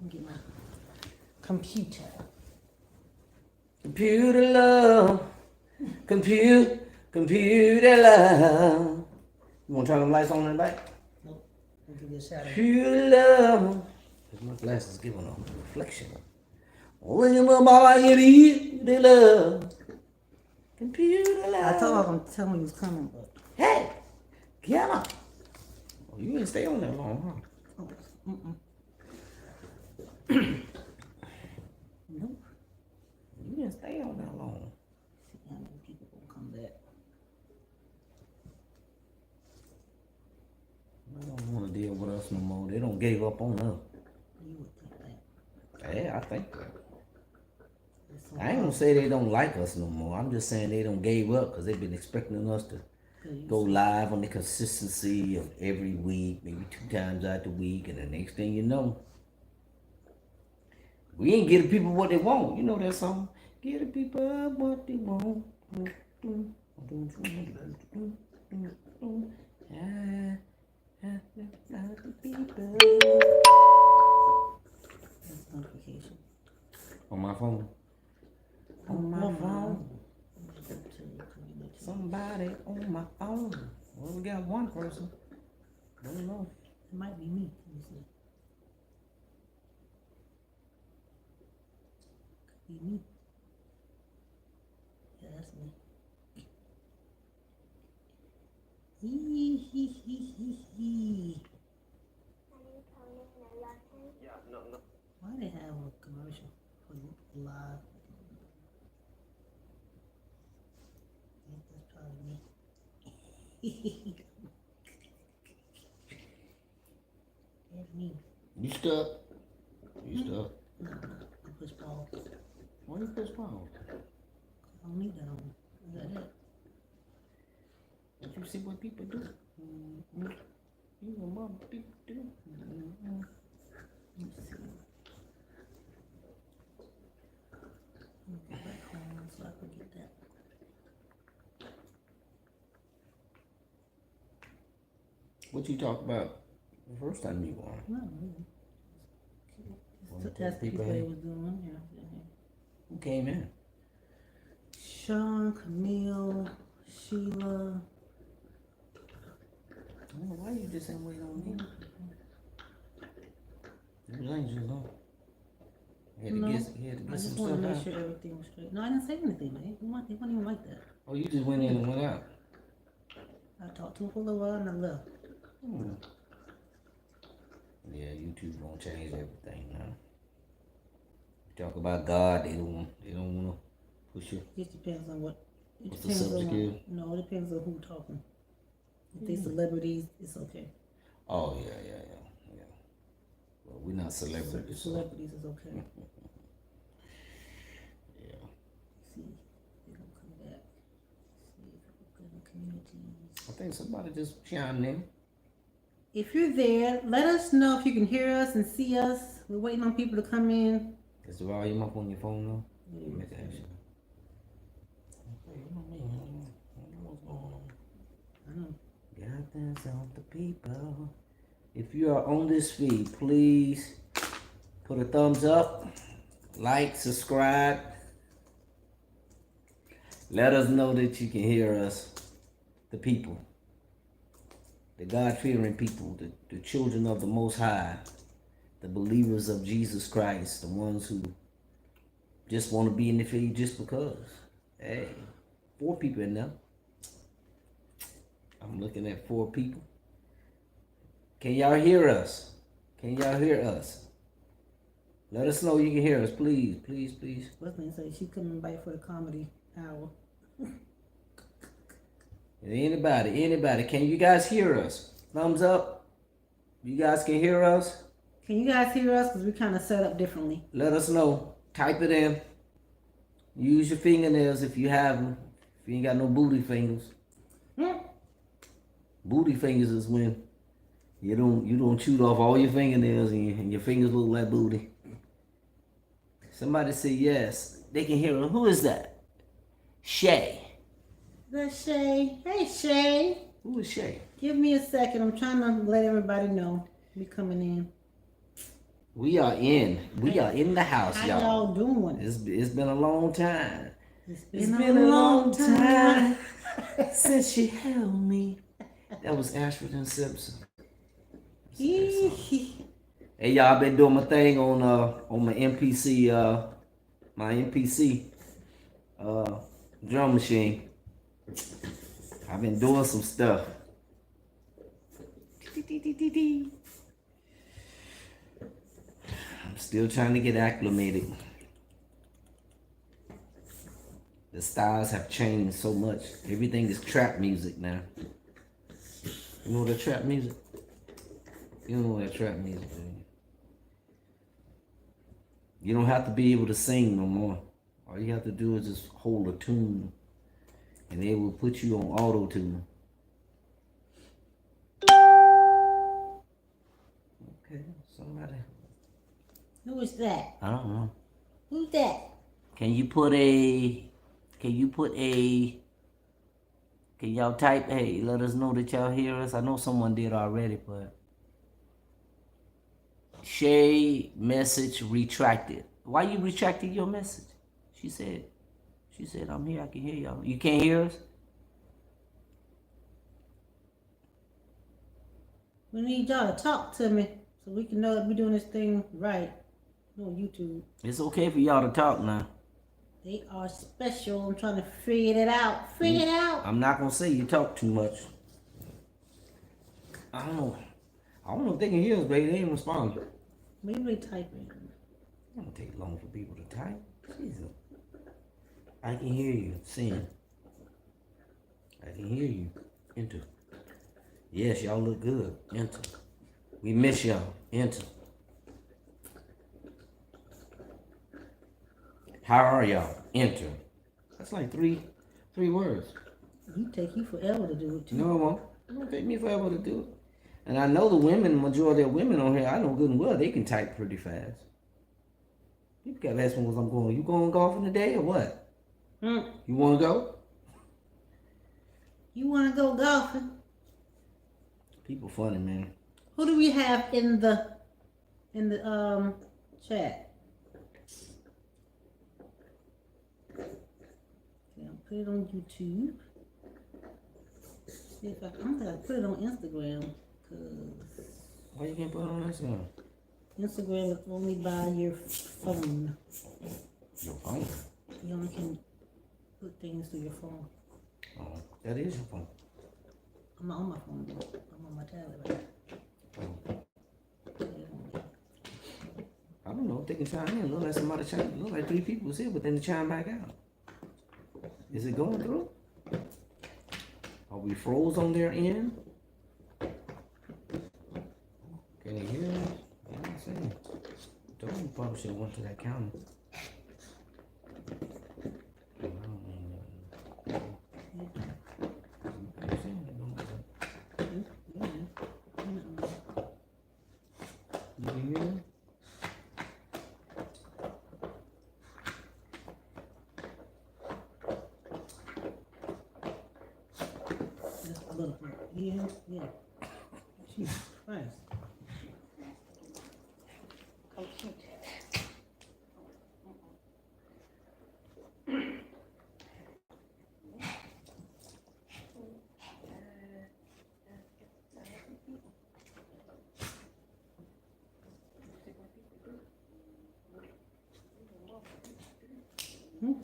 Get my computer. Computer love. Computer love. You want to turn the lights on in the back? Nope. I'll give you a shout out. Computer love. My glasses giving a reflection. When mama they love. Computer love. I told her I'm telling you was coming, but Hey, get up. Oh, you didn't stay on that long, huh? nope. You didn't stay on that long. See how many people gonna come back. They don't want to deal with us no more. They don't gave up on us. You would think that. Yeah, I think that. It's so I ain't gonna say they don't like us no more. I'm just saying they don't gave up because they've been expecting us to go live on the consistency of every week, maybe 2 times out the week, and the next thing you know, we ain't give the people what they want. You know that song? Give the people what they want. That's notification. On my phone. On my phone. Somebody on my phone. Well, we got one person. I don't know. It might be me. Let me see. Could be me. Yeah, that's me. Why they have a commercial for live? I think that's probably me. That's me. You stuck? You stuck? No, I push pause. Why you push pause? I don't need that on. I got that. Did you see what people do? You know what people do? Let me see. Let me go back home so I can get that. What you talked about the first time you were on? No, really. Well, Just to test people people they in. was doing. Yeah. Who came in? Sean, Camille, Sheila. I don't know why you just ain't wait on me. It was angels, though. He No, had to I get just some want to stuff make out. sure everything was straight. No, I didn't say anything, man. It wasn't even like that. Oh, you just went in and went out. I talked to him for a little while and I left. Yeah, YouTube gonna change everything now. You talk about God, they don't wanna push you. It depends on what. It What's the depends subject on. is? No, it depends on who talking. If they celebrities, it's okay. Oh yeah. Well, we're not celebrities. So. Celebrities is okay. Yeah. See, they gonna come back. See if we go to communities. I think somebody just chimed in. If you're there, let us know if you can hear us and see us. We're waiting on people to come in. Is the volume up on your phone now? Yeah. Make that action. Okay, you know me. I know what's going on. I know. Got this on the people. If you are on this feed, please put a thumbs up, like, subscribe. Let us know that you can hear us, the people, the God-fearing people, the children of the Most High, the believers of Jesus Christ, the ones who just want to be in the feed just because. Hey, 4 people in there. I'm looking at 4 people. Can y'all hear us? Can y'all hear us? Let us know you can hear us, please. What's name say she coming by for the comedy hour. Anybody, can you guys hear us? Thumbs up. You guys can hear us? Can you guys hear us? Because we kind of set up differently. Let us know. Type it in. Use your fingernails if you have them. If you ain't got no booty fingers. Booty fingers is when you don't chew off all your fingernails and your fingers look like booty. Somebody say yes. They can hear us. Who is that? Shay. That's Shay. Hey, Shay. Who is Shay? Give me a second. I'm trying to let everybody know we coming in. We are in the house, How y'all. y'all doing? It's been a long time. It's It's been a long time since she held me. That was Ashford and Simpson. Hey y'all, I been doing my thing on my MPC drum machine. I've been doing some stuff. I'm still trying to get acclimated. The styles have changed so much. Everything is trap music now. You know that trap music? You don't know that trap music, do you? You don't have to be able to sing no more. All you have to do is just hold a tune, and they will put you on auto tune. Okay, somebody. Who is that? I don't know. Who's that? Can y'all type, hey, let us know that y'all hear us? I know someone did already, but Shay message retracted. Why you retracted your message? She said, I'm here, I can hear y'all. You can't hear us? We need y'all to talk to me so we can know that we're doing this thing right. On YouTube. It's okay for y'all to talk now. They are special. I'm trying to figure it out. Figure it out. I'm not gonna say you talk too much. I don't know if they can hear us, baby. They ain't responding. Maybe they typing. It don't take long for people to type. Jesus. I can hear you. Sing. I can hear you. Enter. Yes, y'all look good. Enter. We miss y'all. Enter. How are y'all? Enter. That's like three words. It take you forever to do it too. No, it won't. It won't take me forever to do it. And I know the majority of women on here, I know good and well, they can type pretty fast. People kept asking me where I'm going. You going golfing today or what? You want to go? You want to go golfing? People funny, man. Who do we have in the chat? Put it on YouTube. See if I'm gonna put it on Instagram, cause Why you can't put it on Instagram? Instagram is only by your phone. Your phone? You only can put things through your phone. Oh, that is your phone. I'm not on my phone though. I'm on my tablet right now. I don't know if they can chime in. Look like somebody chime. Look like 3 people was here, but then they chime back out. Is it going through? Are we froze on their end? Can you hear us? I don't see. Told you probably should have went to that counter. You can hear me? Yeah. Jesus Christ.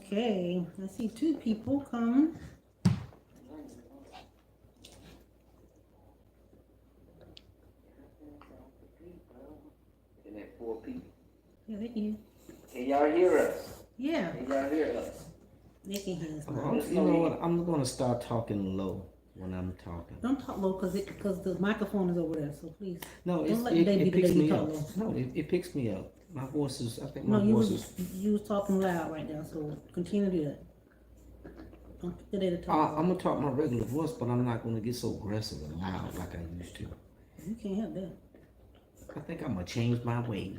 Okay, I see 2 people come. And that 4 people. Yeah, they can. Can y'all hear us? Yeah, Can y'all hear us? they can hear us. You know what? I'm gonna start talking low when I'm talking. Don't talk low because the microphone is over there. So please. No, don't let the day be it the picks day you me talk up. low. No, it picks me up. My voice is. I think No, my voice is. you was talking loud right now. So continue to do that. Don't pick the day to talk. I'm gonna talk my regular voice, but I'm not gonna get so aggressive and loud like I used to. You can't help that. I think I'm gonna change my ways.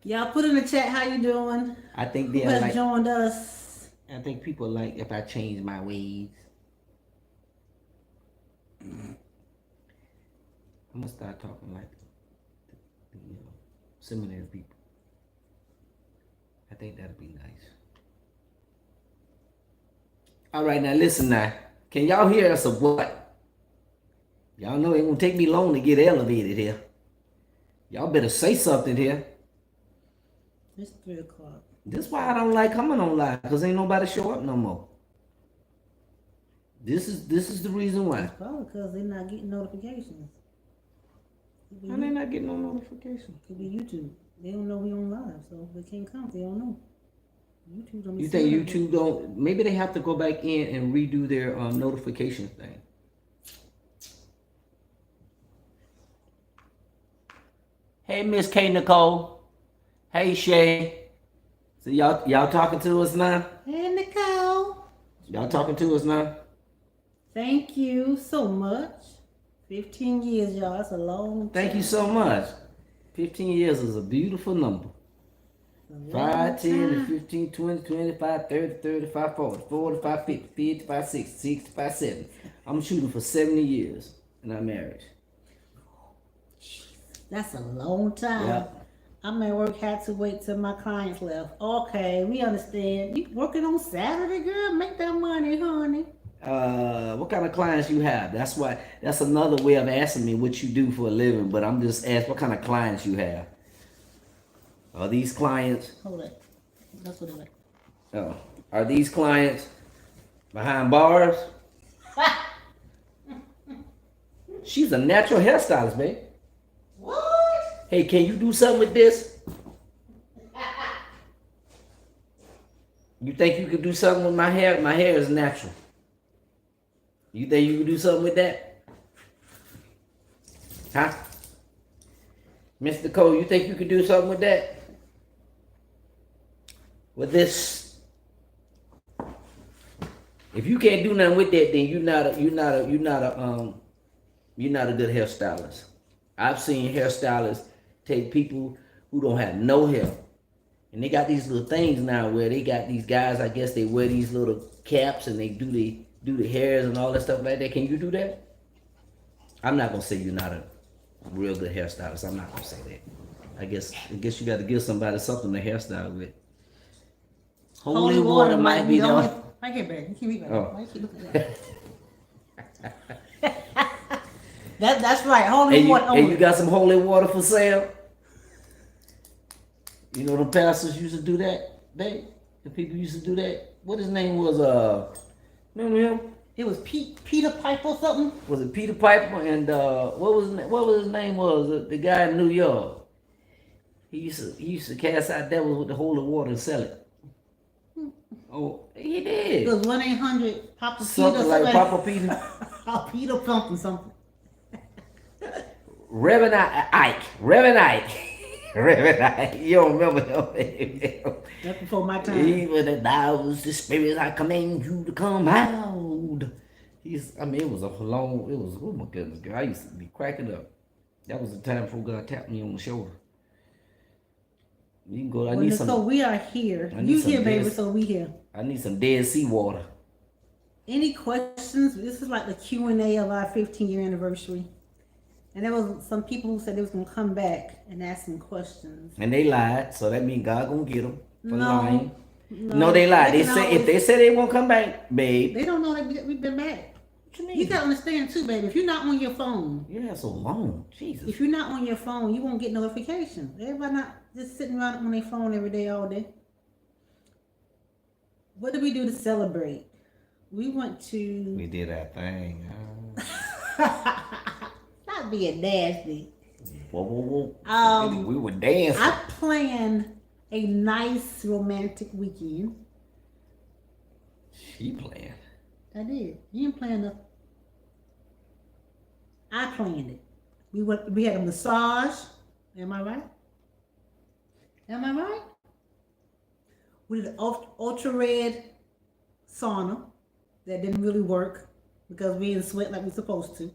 Y'all put in the chat how you doing. I think Who they're has like. joined us? I think people like if I change my ways. I'm gonna start talking like the seminary people. I think that'd be nice. All right, now listen now. Can y'all hear us or what? Y'all know it won't take me long to get elevated here. Y'all better say something here. It's 3 o'clock. This why I don't like coming on live, because ain't nobody show up no more. This is the reason why. It's probably because they're not getting notifications. How they not getting no notification? Could be YouTube. They don't know we on live, so they can't come. They don't know. YouTube don't be You think saying YouTube don't? Maybe they have to go back in and redo their notification thing. Hey, Miss K Nicole. Hey, Shay. So y'all talking to us now? Hey, Nicole. Y'all talking to us now? Thank you so much. 15 years, y'all. That's a long time. Thank you so much. 15 years is a beautiful number. 5, 10, 15, 20, 25, 30, 35, 40, 45, 50, 55, 60, 65, 70. I'm shooting for 70 years in our marriage. That's a long time. Yep. I'm at work, had to wait till my clients left. Okay, we understand. You working on Saturday, girl? Make that money, honey. What kind of clients you have? That's another way of asking me what you do for a living, but I'm just asking what kind of clients you have. Are these clients? Hold it. That's what it like. Oh, are these clients behind bars? She's a natural hairstylist, babe. What? Hey, can you do something with this? You think you could do something with my hair? My hair is natural. You think you could do something with that? Huh? Mr. Cole, you think you could do something with that? With this? If you can't do nothing with that, then you're not a good hairstylist. I've seen hairstylists take people who don't have no hair, and they got these little things now where they got these guys. I guess they wear these little caps and they do the hairs and all that stuff like that. Can you do that? I'm not gonna say you're not a real good hairstylist. I'm not gonna say that. I guess you got to give somebody something to hairstyle with. Holy water might be the only. Right here, babe. You keep reading. Oh. Why you keep looking at that? That's right. Holy water only. And you got some holy water for sale? You know the pastors used to do that, babe? The people used to do that. What his name was? Remember him? It was Peter Piper or something. Was it Peter Piper? And what was his name? Was the guy in New York? He used to cast out devils with the holy water and sell it. Oh, he did. It was 1-800 Papa Something Peter. like Papa Peter. Peter something. Reverend Ike. Reverend Ike. You don't remember him? That's before my time. Even the thou's the spirits, I command you to come out. It was oh my goodness, girl. I used to be cracking up. That was the time before God tapped me on the shoulder. You can go. So we are here. You here, baby, so we here. I need some Dead Sea water. Any questions? This is like the Q&A of our 15-year anniversary. And there was some people who said they was going to come back and ask some questions. And they lied, so that means God going to get them for No. lying. No, they lied. If they say they won't come back, babe. They don't know that we've been back. What you mean? You got to understand too, baby. If you're not on your phone. Yeah, so long. Jesus. If you're not on your phone, you won't get notifications. Everybody not just sitting around on their phone every day, all day. What did we do to celebrate? We went to... We did our thing. Not being nasty. Whoa. We were dancing. I planned a nice romantic weekend. She planned. I did. You didn't plan nothing. I planned it. We had a massage. Am I right? We did an ultra red sauna that didn't really work because we didn't sweat like we were supposed to.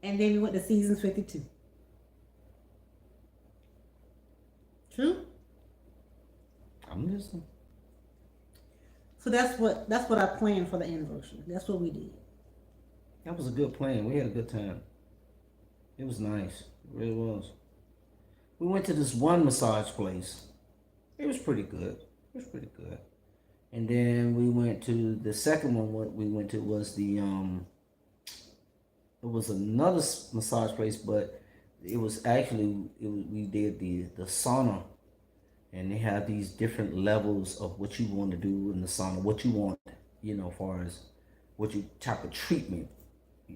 And then we went to Seasons 52. True? I'm listening. So that's what I planned for the anniversary. That's what we did. That was a good plan. We had a good time. It was nice. It really was. We went to this one massage place. It was pretty good. It was pretty good. And then we went to the second one. What we went to was it was another massage place, but it was actually we did the sauna, and they have these different levels of what you want to do in the sauna, what you want, as far as what you type of treatment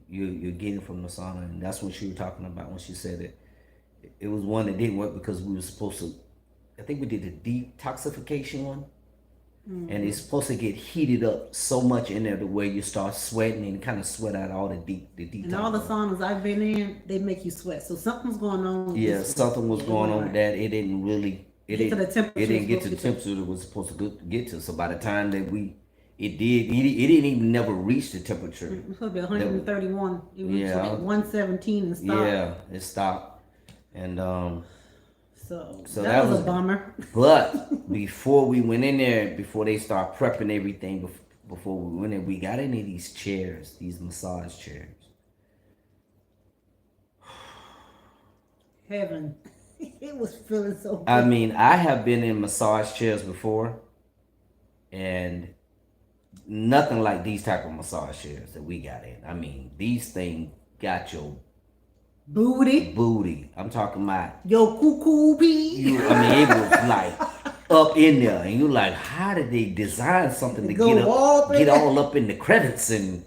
you're getting from the sauna, and that's what she was talking about when she said it. It was one that didn't work because we were supposed to. I think we did the detoxification one, and it's supposed to get heated up so much in there to where you start sweating and kind of sweat out all the detox. And all the saunas I've been in, they make you sweat. So something's going on. With Yeah, this. something was going on with that. It didn't really. It Get to didn't. the temperature It didn't get to the temperature it was supposed to get to. So by the time that it didn't even never reach the temperature. It was supposed to be 131. It was Yeah. like 117 and stopped. Yeah, it stopped, and So that was a bummer. But before we went in there, before they start prepping everything, before we went in, we got into these chairs, these massage chairs. Heaven. It was feeling so good. I mean, I have been in massage chairs before, and nothing like these type of massage chairs that we got in. I mean, these things got your booty. I'm talking about Yo cuckoo pee. I mean, it was like up in there, and you like, how did they design something to get all up in the credits and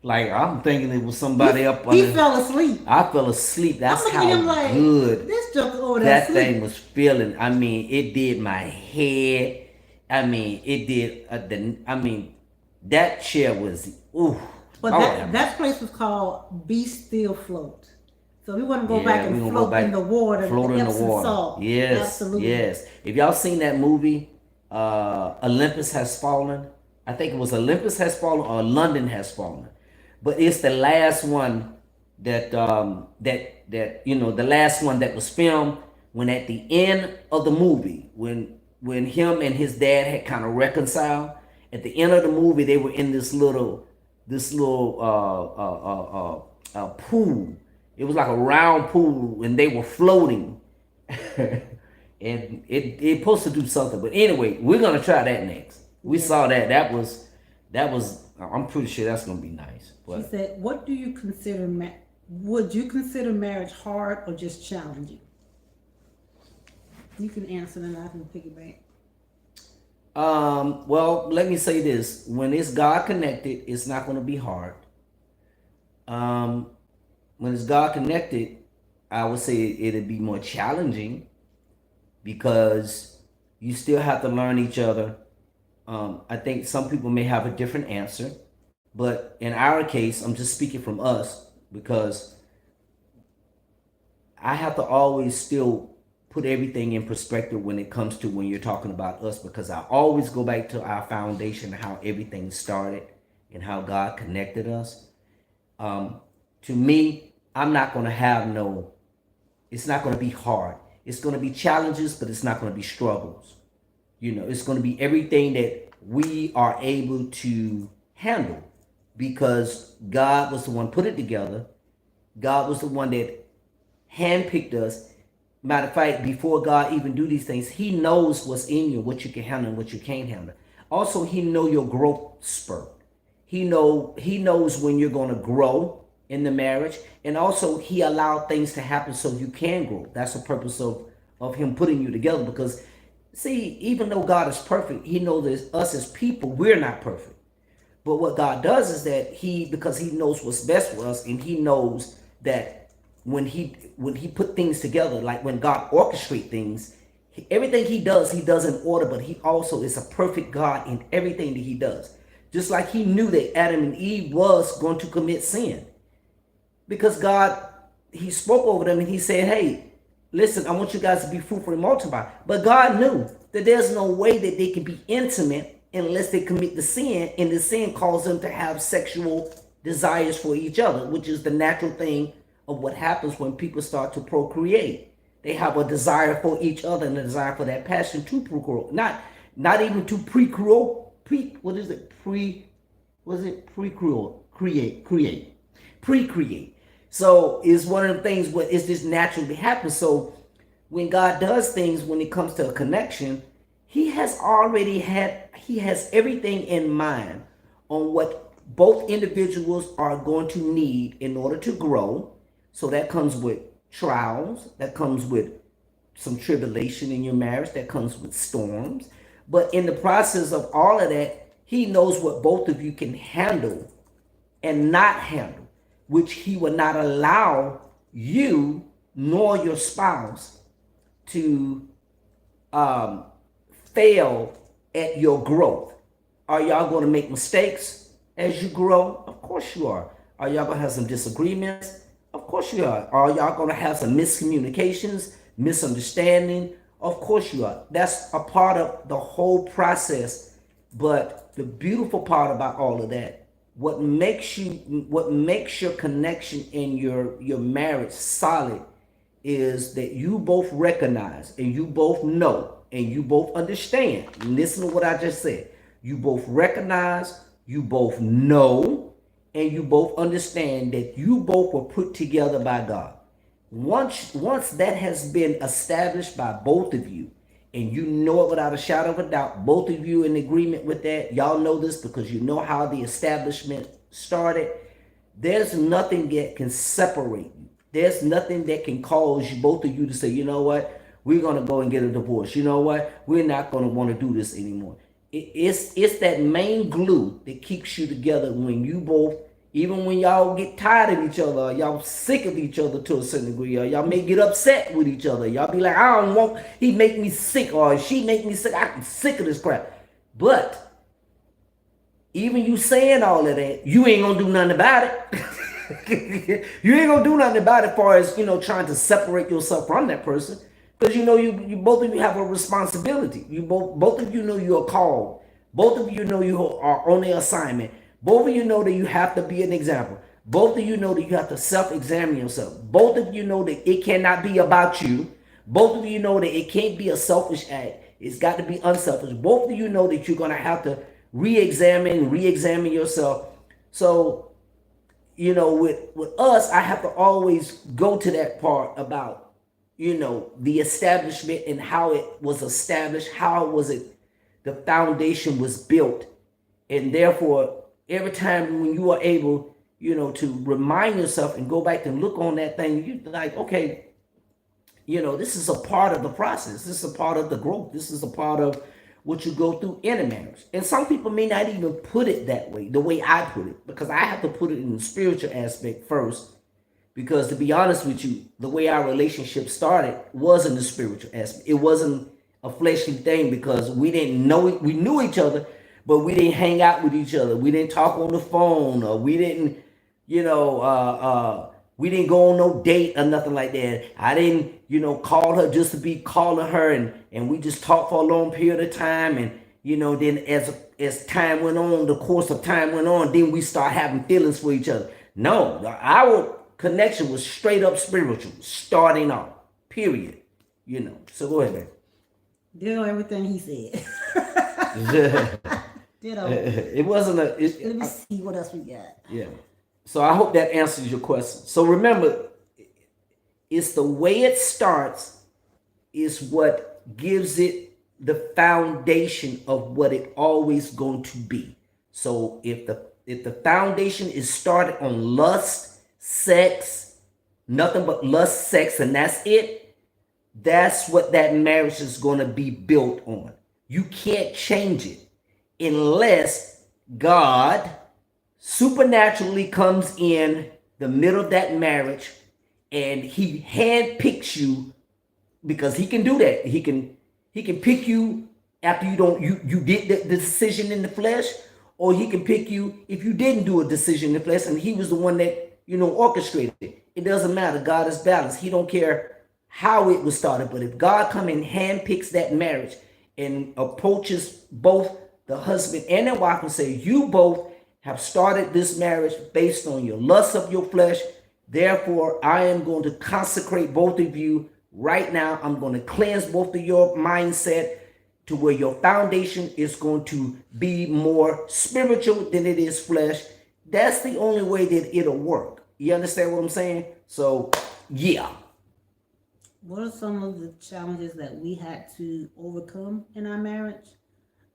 like I'm thinking it was somebody up under. He fell asleep. I fell asleep. That's I'm how looking at him like, good this joke over that there thing was feeling. I mean, it did my head. I mean, it did. I mean, that chair was ooh. But that place was called Be Still Float. So we want to go back and float in the water. Float in the water. Salt. Yes, absolutely. yes. If y'all seen that movie, Olympus Has Fallen. I think it was Olympus Has Fallen or London Has Fallen. But it's the last one that the last one that was filmed when at the end of the movie, when him and his dad had kind of reconciled, at the end of the movie they were in this little pool. It was like a round pool and they were floating. And it supposed to do something. But anyway, we're gonna try that next. We saw that. That was I'm pretty sure that's gonna be nice. But she said, "What do you consider? Would you consider marriage hard or just challenging?" You can answer, and I can piggyback. Well, let me say this: when it's God connected, it's not gonna be hard. When it's God connected, I would say it'd be more challenging because you still have to learn each other. I think some people may have a different answer, but in our case, I'm just speaking from us because I have to always still put everything in perspective when it comes to when you're talking about us, because I always go back to our foundation, how everything started and how God connected us. To me, I'm not going to have it's not going to be hard. It's going to be challenges, but it's not going to be struggles. It's going to be everything that we are able to handle because God was the one put it together. God was the one that handpicked us. Matter of fact, before God even do these things, he knows what's in you, what you can handle and what you can't handle. Also, he know your growth spurt. He knows when you're going to grow in the marriage. And also, he allowed things to happen so you can grow. That's the purpose of him putting you together. Because, see, even though God is perfect, he knows that us as people, we're not perfect. But what God does is that because he knows what's best for us, and he knows that when he put things together, like when God orchestrates things, everything he does in order, but he also is a perfect God in everything that he does. Just like he knew that Adam and Eve was going to commit sin. Because God, he spoke over them and he said, hey, listen, I want you guys to be fruitful and multiply. But God knew that there's no way that they can be intimate unless they commit the sin, and the sin caused them to have sexual desires for each other, which is the natural thing of what happens when people start to procreate. They have a desire for each other and a desire for that passion to procreate, not even to precreate. So it's one of the things what is just naturally happens. So when God does things, when it comes to a connection, he has everything in mind on what both individuals are going to need in order to grow. So that comes with trials, that comes with some tribulation in your marriage, that comes with storms. But in the process of all of that, he knows what both of you can handle and not handle, which he will not allow you nor your spouse to fail at your growth. Are y'all going to make mistakes as you grow? Of course you are. Are y'all going to have some disagreements? Of course you are. Are y'all going to have some miscommunications, misunderstanding? Of course you are. That's a part of the whole process. But the beautiful part about all of that, what makes your connection in your marriage solid is that you both recognize and you both know and you both understand. Listen to what I just said. You both recognize, you both know, and you both understand that you both were put together by God. Once that has been established by both of you, and you know it without a shadow of a doubt, both of you in agreement with that, y'all know this because you know how the establishment started. There's nothing that can separate you. There's nothing that can cause you, both of you, to say, you know what, we're going to go and get a divorce. You know what, we're not going to want to do this anymore. It's that main glue that keeps you together when you both, even when y'all get tired of each other, y'all sick of each other to a certain degree, or y'all may get upset with each other. Y'all be like, I don't want, he make me sick, or she make me sick. I'm sick of this crap. But even you saying all of that, you ain't gonna do nothing about it. You ain't gonna do nothing about it as far as, trying to separate yourself from that person. Because you both of you have a responsibility. You both of you know you're called. Both of you know you are on the assignment. Both of you know that you have to be an example. Both of you know that you have to self-examine yourself. Both of you know that it cannot be about you. Both of you know that it can't be a selfish act. It's got to be unselfish. Both of you know that you're going to have to re-examine yourself. So, with us, I have to always go to that part about, the establishment and how it was established, the foundation was built. And therefore, every time when you are able, to remind yourself and go back and look on that thing, you're like, okay, this is a part of the process. This is a part of the growth. This is a part of what you go through in a marriage. And some people may not even put it that way, the way I put it, because I have to put it in the spiritual aspect first. Because to be honest with you, the way our relationship started was in the spiritual aspect. It wasn't a fleshly thing because we didn't know it. We knew each other, but we didn't hang out with each other. We didn't talk on the phone, or we didn't, we didn't go on no date or nothing like that. I didn't, call her just to be calling her, and we just talked for a long period of time. And, then as time went on, the course of time went on, then we start having feelings for each other. No, our connection was straight up spiritual, starting off, period. So go ahead, man. Ditto everything he said. Ditto. It wasn't Let me see what else we got. Yeah. So I hope that answers your question. So remember, it's the way it starts is what gives it the foundation of what it always going to be. So if the foundation is started on lust, sex, nothing but lust, sex, and that's it, that's what that marriage is going to be built on. You can't change it unless God supernaturally comes in the middle of that marriage and he handpicks you, because he can do that. He can pick you after you did the decision in the flesh, or he can pick you if you didn't do a decision in the flesh and he was the one that orchestrated it. It doesn't matter. God is balanced. He don't care how it was started. But if God come and handpicks that marriage and approaches both the husband and the wife and say, you both have started this marriage based on your lust of your flesh. Therefore, I am going to consecrate both of you right now. I'm going to cleanse both of your mindset to where your foundation is going to be more spiritual than it is flesh. That's the only way that it'll work. You understand what I'm saying? So, yeah. What are some of the challenges that we had to overcome in our marriage?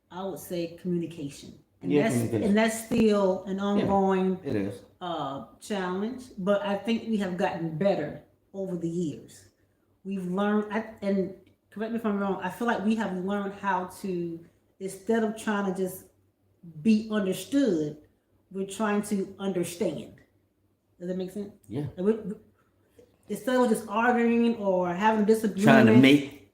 I would say communication, and Yeah, that's communication. and that's still an ongoing It is. challenge. But I think we have gotten better over the years. We've learned, and correct me if I'm wrong. I feel like we have learned how to, instead of trying to just be understood, we're trying to understand. Does that make sense? Yeah. Instead of just arguing or having a disagreement, Trying to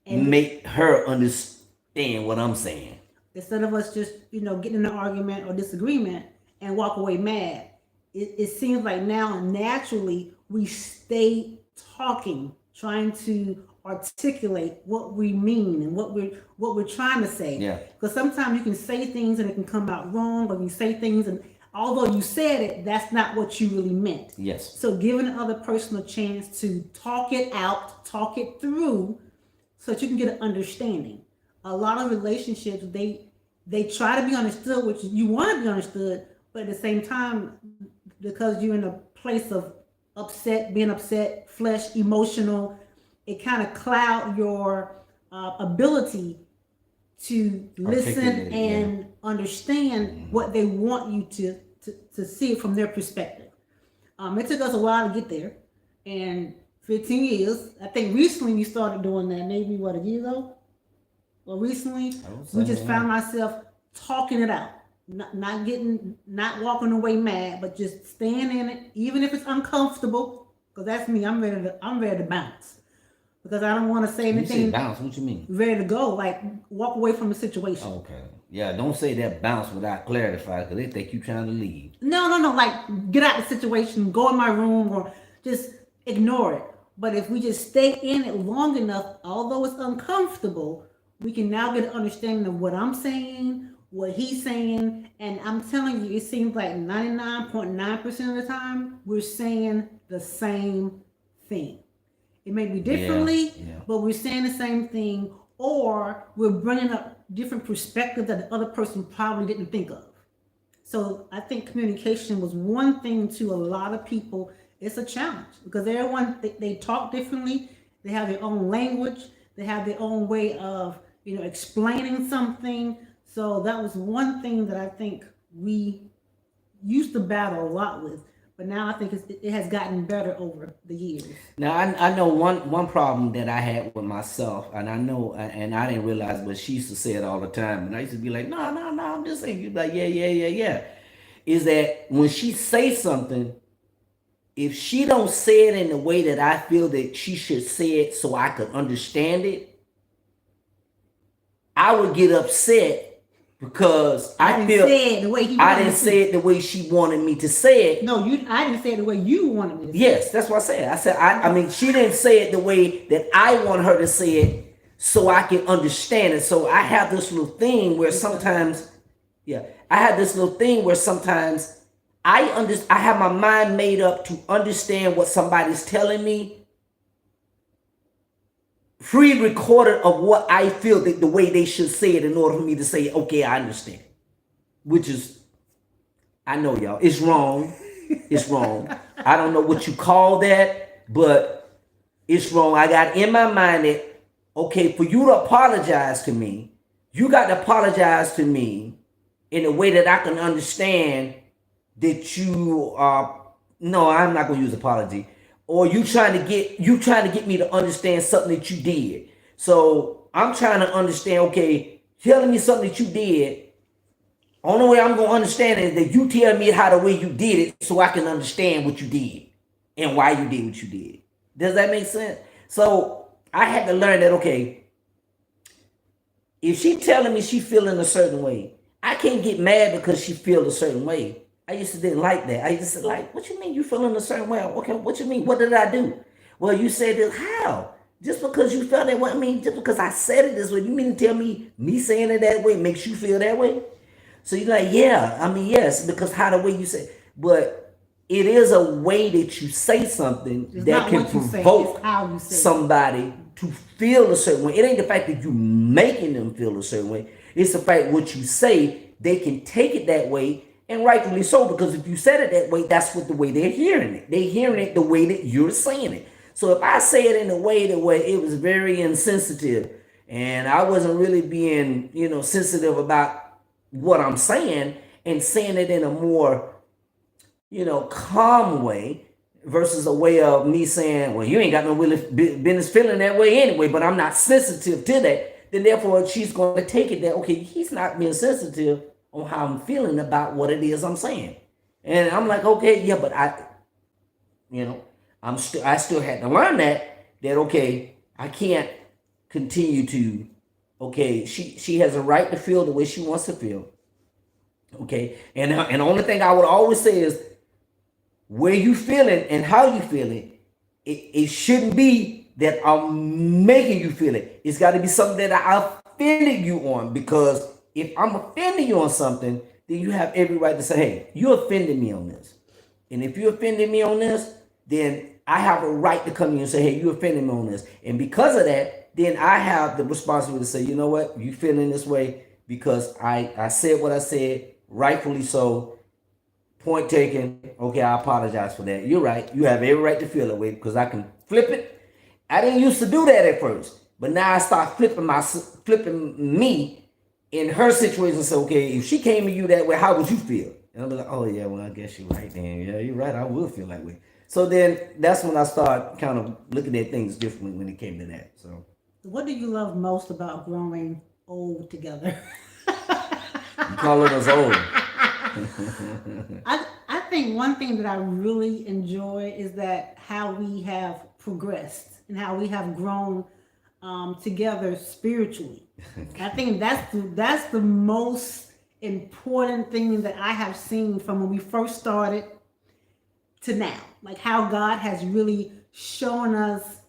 make her understand what I'm saying. Instead of us just, getting in an argument or disagreement and walk away mad, it seems like now naturally we stay talking, trying to articulate what we mean and what we're trying to say. Yeah. Because sometimes you can say things and it can come out wrong, or you say things and although you said it, that's not what you really meant. Yes. So giving the other person a chance to talk it out, talk it through, so that you can get an understanding. A lot of relationships, they try to be understood, which you want to be understood, but at the same time, because you're in a place of being upset, flesh, emotional, it kind of cloud your ability to listen and understand what they want you to see it from their perspective. It took us a while to get there, and 15 years. I think recently we started doing that, maybe a year ago? Well, recently we just found ourselves talking it out, not walking away mad, but just staying in it, even if it's uncomfortable. Because that's me. I'm ready to bounce. Because I don't want to say anything. You say bounce, what you mean? Ready to go, like walk away from the situation. Okay. Yeah, don't say that bounce without clarifying, because they think you trying to leave. No, like get out of the situation, go in my room, or just ignore it. But if we just stay in it long enough, although it's uncomfortable, we can now get an understanding of what I'm saying, what he's saying, and I'm telling you, it seems like 99.9% of the time, we're saying the same thing. It may be differently, but we're saying the same thing, or we're bringing up different perspectives that the other person probably didn't think of. So I think communication was one thing to a lot of people. It's a challenge because everyone, they talk differently. They have their own language. They have their own way of, explaining something. So that was one thing that I think we used to battle a lot with. But now I think it has gotten better over the years. Now I know one problem that I had with myself, and I know, and I didn't realize, but she used to say it all the time, and I used to be like, no, I'm just saying. You'd be like, yeah. Is that when she say something, if she don't say it in the way that I feel that she should say it, so I could understand it, I would get upset. Because I feel say it the way I didn't say it the way she wanted me to say it. No, I didn't say it the way you wanted me to say it. Yes, that's what I said. I said I mean she didn't say it the way that I want her to say it, so I can understand it. So I have this little thing where sometimes, I have my mind made up to understand what somebody's telling me. Pre-recorded of what I feel that the way they should say it in order for me to say, okay, I understand. Which is, I know y'all, it's wrong. It's wrong. I don't know what you call that, but it's wrong. I got in my mind that, okay, for you to apologize to me, you got to apologize to me in a way that I can understand that you are, no, I'm not going to use apology. Or you trying to get me to understand something that you did. So I'm trying to understand, okay, telling me something that you did, only way I'm gonna understand it is that you tell me how the way you did it so I can understand what you did and why you did what you did. Does that make sense? So I had to learn that, okay, if she telling me she feeling a certain way, I can't get mad because she feel a certain way. I used to didn't like that. I used to like, what you mean you feeling a certain way? Okay, what you mean? What did I do? Well, you said this. How? Just because you felt that way? I mean, just because I said it this way, you mean to tell me saying it that way makes you feel that way? So you're like, yeah, I mean, yes, because how the way you say, but it is a way that you say something that can provoke somebody to feel a certain way. It ain't the fact that you making them feel a certain way. It's the fact what you say, they can take it that way. And rightfully so, because if you said it that way, that's what the way they're hearing it. They're hearing it the way that you're saying it. So if I say it in a way that way it was very insensitive, and I wasn't really being, sensitive about what I'm saying, and saying it in a more, calm way, versus a way of me saying, well, you ain't got no business feeling that way anyway, but I'm not sensitive to that, then therefore she's going to take it that, okay, he's not being sensitive on how I'm feeling about what it is I'm saying. And I'm like, okay, yeah, but I still had to learn that okay, I can't continue to, okay, she has a right to feel the way she wants to feel. Okay. And the only thing I would always say is where you feeling and how you feeling, it shouldn't be that I'm making you feel it. It's got to be something that I offended you on, because if I'm offending you on something, then you have every right to say, hey, you offended me on this. And if you offended me on this, then I have a right to come to you and say, hey, you offended me on this. And because of that, then I have the responsibility to say, you know what, you feeling this way because I said what I said, rightfully so. Point taken. Okay, I apologize for that. You're right. You have every right to feel that way, because I can flip it. I didn't used to do that at first, but now I start flipping me in her situation and say, okay, if she came to you that way, how would you feel? And I'll be like, oh yeah, well, I guess you're right then. Yeah, you're right. I will feel that way. So then that's when I start kind of looking at things differently when it came to that. So what do you love most about growing old together? you calling us old. I think one thing that I really enjoy is that how we have progressed and how we have grown together spiritually. I think that's the most important thing that I have seen from when we first started to now. Like how God has really shown us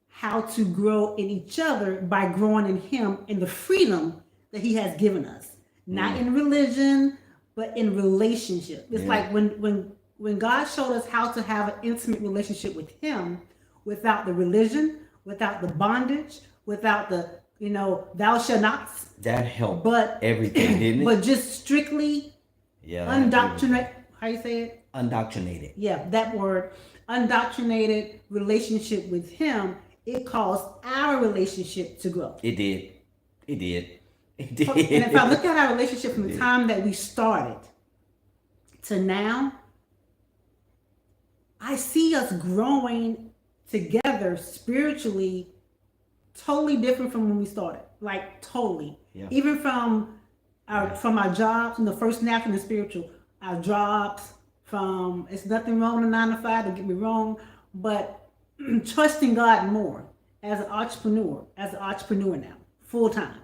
how to grow in each other by growing in Him in the freedom that He has given us. Not in religion, but in relationship. It's like when God showed us how to have an intimate relationship with Him without the religion, without the bondage, without the, thou shalt not. That helped but everything, didn't it? But just strictly undoctrinated. How you say it? Undoctrinated. Yeah, that word. Undoctrinated relationship with Him. It caused our relationship to grow. It did. It did. And if I look at our relationship from the time that we started to now, I see us growing together spiritually totally different from when we started. Like totally. Yeah. Even from our jobs, the first natural and spiritual, our jobs, it's nothing wrong with 9 to 5, don't get me wrong, but trusting God more as an entrepreneur now, full time.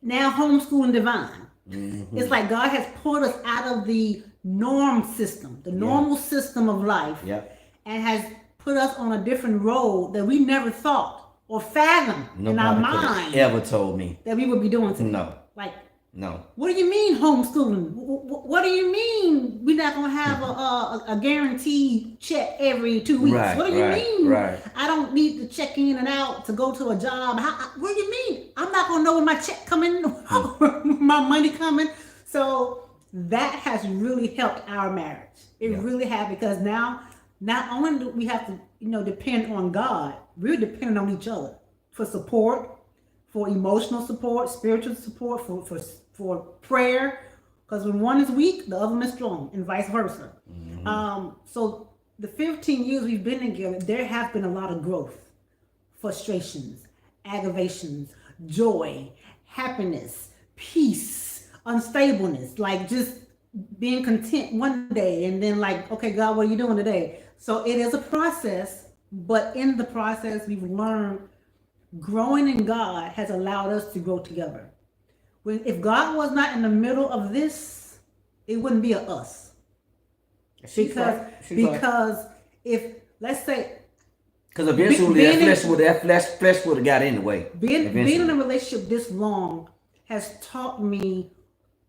Now homeschooling divine. It's like God has pulled us out of the norm system, the normal system of life, and has put us on a different road that we never thought or fathomed in our mind ever told me that we would be doing today. No. Like, no. What do you mean homeschooling? What do you mean we're not gonna have a guaranteed check every 2 weeks? Right, what do you mean? Right. I don't need to check in and out to go to a job. What do you mean? I'm not gonna know when my check coming, my money coming. So that has really helped our marriage. It really has, because now not only do we have to depend on God, we're dependent on each other for support, for emotional support, spiritual support, for prayer, because when one is weak, the other one is strong, and vice versa. So the 15 years we've been together, there has been a lot of growth, frustrations, aggravations, joy, happiness, peace, unstableness, like just being content one day and then like, okay, God, what are you doing today? So it is a process, but in the process we've learned growing in God has allowed us to grow together. If God was not in the middle of this, it wouldn't be a us. Because if, let's say, because eventually that flesh would have got in the way. Being in a relationship this long has taught me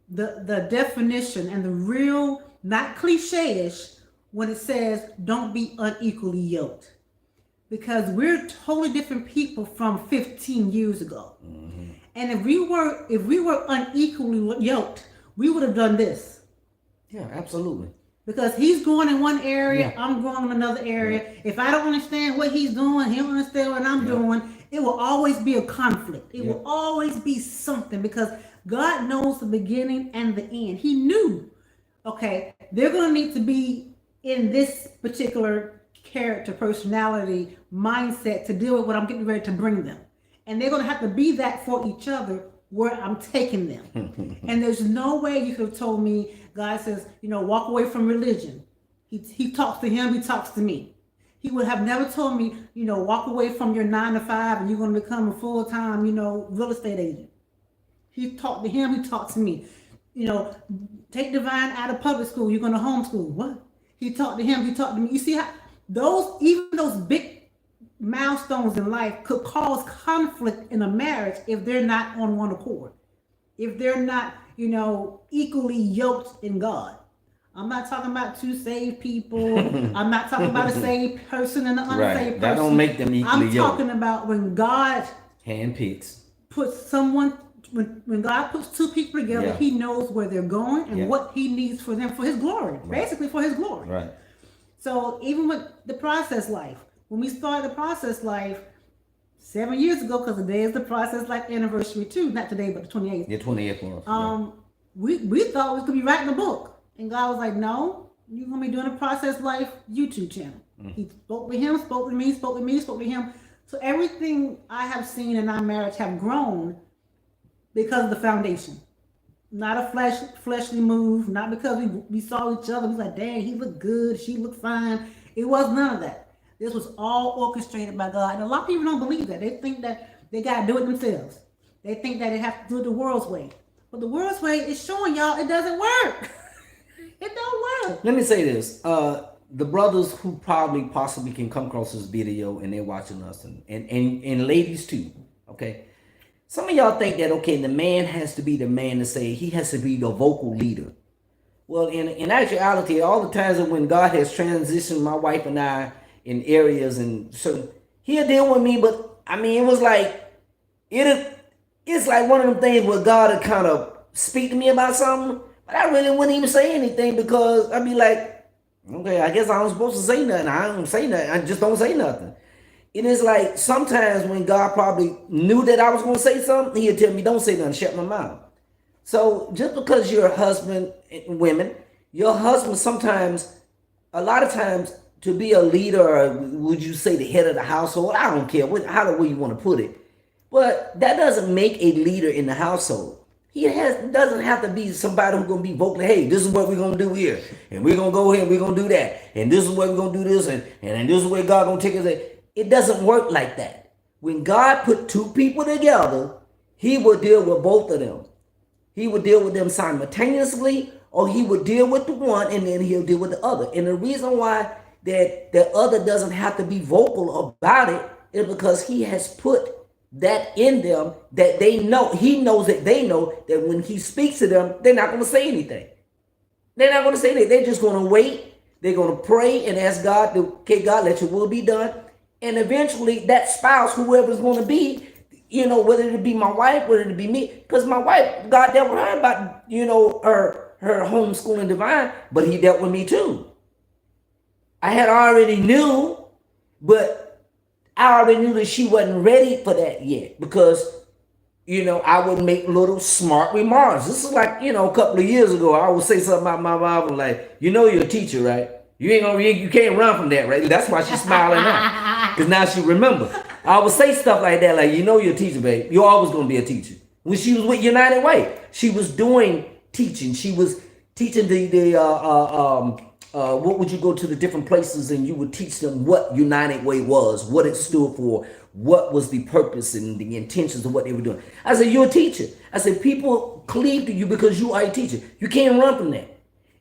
the definition and the real, not cliche-ish, when it says don't be unequally yoked. Because we're totally different people from 15 years ago. And if we were unequally yoked, we would have done this. Yeah, absolutely. Because he's going in one area, Yeah. I'm going in another area. If I don't understand what he's doing, he don't understand what I'm doing, it will always be a conflict. It will always be something because God knows the beginning and the end. He knew, okay, they're going to need to be in this particular character, personality, mindset to deal with what I'm getting ready to bring them. And they're going to have to be that for each other where I'm taking them. And there's no way you could have told me, God says, walk away from religion. He talks to him, he talks to me. He would have never told me, walk away from your 9 to 5 and you're going to become a full-time, real estate agent. He talked to him, he talked to me. Take Divine out of public school, you're going to homeschool. What? He talked to him, he talked to me. You see how even those big milestones in life could cause conflict in a marriage if they're not on one accord. If they're not, equally yoked in God. I'm not talking about two saved people. I'm not talking about a saved person and an unsaved person. That don't make them equally yoked. I'm talking about when God handpicks. When God puts two people together, he knows where they're going and what he needs for them for his glory. Basically for his glory. Right. So even with the process life, when we started the process life 7 years ago, because today is the process life anniversary too, not today, but the 28th. Yeah, 28th month. We thought we could be writing a book. And God was like, no, you're going to be doing a process life YouTube channel. He spoke with him, spoke with me, spoke with me, spoke with him. So everything I have seen in our marriage have grown because of the foundation. Not a fleshly move, not because we saw each other. We was like, dang, he looked good, she looked fine. It was none of that. This was all orchestrated by God. And a lot of people don't believe that. They think that they got to do it themselves. They think that they have to do it the world's way. But the world's way is showing y'all it doesn't work. It don't work. Let me say this. The brothers who possibly can come across this video and they're watching us and ladies too, okay? Some of y'all think that, okay, the man has to be the man to say he has to be the vocal leader. Well, in actuality, all the times that when God has transitioned my wife and I in areas and certain, he'll deal with me, but I mean, it was like, it's like one of them things where God would kind of speak to me about something, but I really wouldn't even say anything because I'd be like, okay, I guess I'm supposed to say nothing. I don't say nothing. I just don't say nothing. It is like sometimes when God probably knew that I was going to say something, he'd tell me, don't say nothing, shut my mouth. So just because you're a husband, women, your husband sometimes, a lot of times, to be a leader, or would you say the head of the household? I don't care however you want to put it. But that doesn't make a leader in the household. He doesn't have to be somebody who's going to be vocal. Hey, this is what we're going to do here. And we're going to go here and we're going to do that. And this is where we're going to do this. And this is where God going to take us. It doesn't work like that. When God put two people together, he will deal with both of them. He would deal with them simultaneously, or he would deal with the one and then he'll deal with the other. And the reason why that the other doesn't have to be vocal about it is because he has put that in them that they know. He knows that they know that when he speaks to them, they're not going to say anything. They're not going to say anything. They're just going to wait. They're going to pray and ask God, okay, God, let your will be done. And eventually that spouse, whoever's going to be, whether it be my wife, whether it be me, because my wife, God dealt with her about, her homeschooling Divine, but he dealt with me too. I had already knew, but I already knew that she wasn't ready for that yet because, I would make little smart remarks. This is like, a couple of years ago, I would say something about my Bible like, you're a teacher, right? You can't run from that, right? That's why she's smiling now. Because now she remember. I would say stuff like that, like, you're a teacher, babe. You're always going to be a teacher. When she was with United Way, she was doing teaching. She was teaching what would you go to the different places and you would teach them what United Way was, what it stood for, what was the purpose and the intentions of what they were doing. I said, you're a teacher. I said, people cleave to you because you are a teacher. You can't run from that.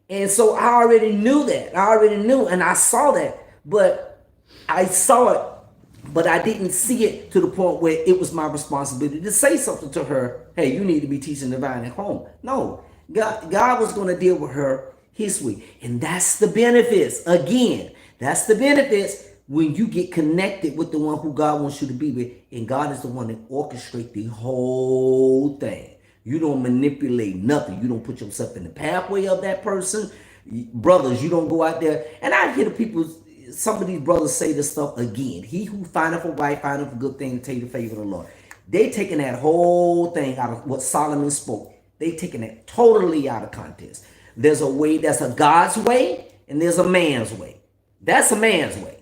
And so I already knew that. I already knew and I saw that. But I saw it, but I didn't see it to the point where it was my responsibility to say something to her. Hey, you need to be teaching Divine at home. No, God was going to deal with her his way. And that's the benefits. Again, that's the benefits when you get connected with the one who God wants you to be with. And God is the one that orchestrates the whole thing. You don't manipulate nothing. You don't put yourself in the pathway of that person. Brothers, you don't go out there. And I hear the people, some of these brothers say this stuff again. He who findeth a wife findeth a good thing to take the favor of the Lord. They taking that whole thing out of what Solomon spoke. They taking it totally out of context. There's a way that's a God's way, and there's a man's way. That's a man's way.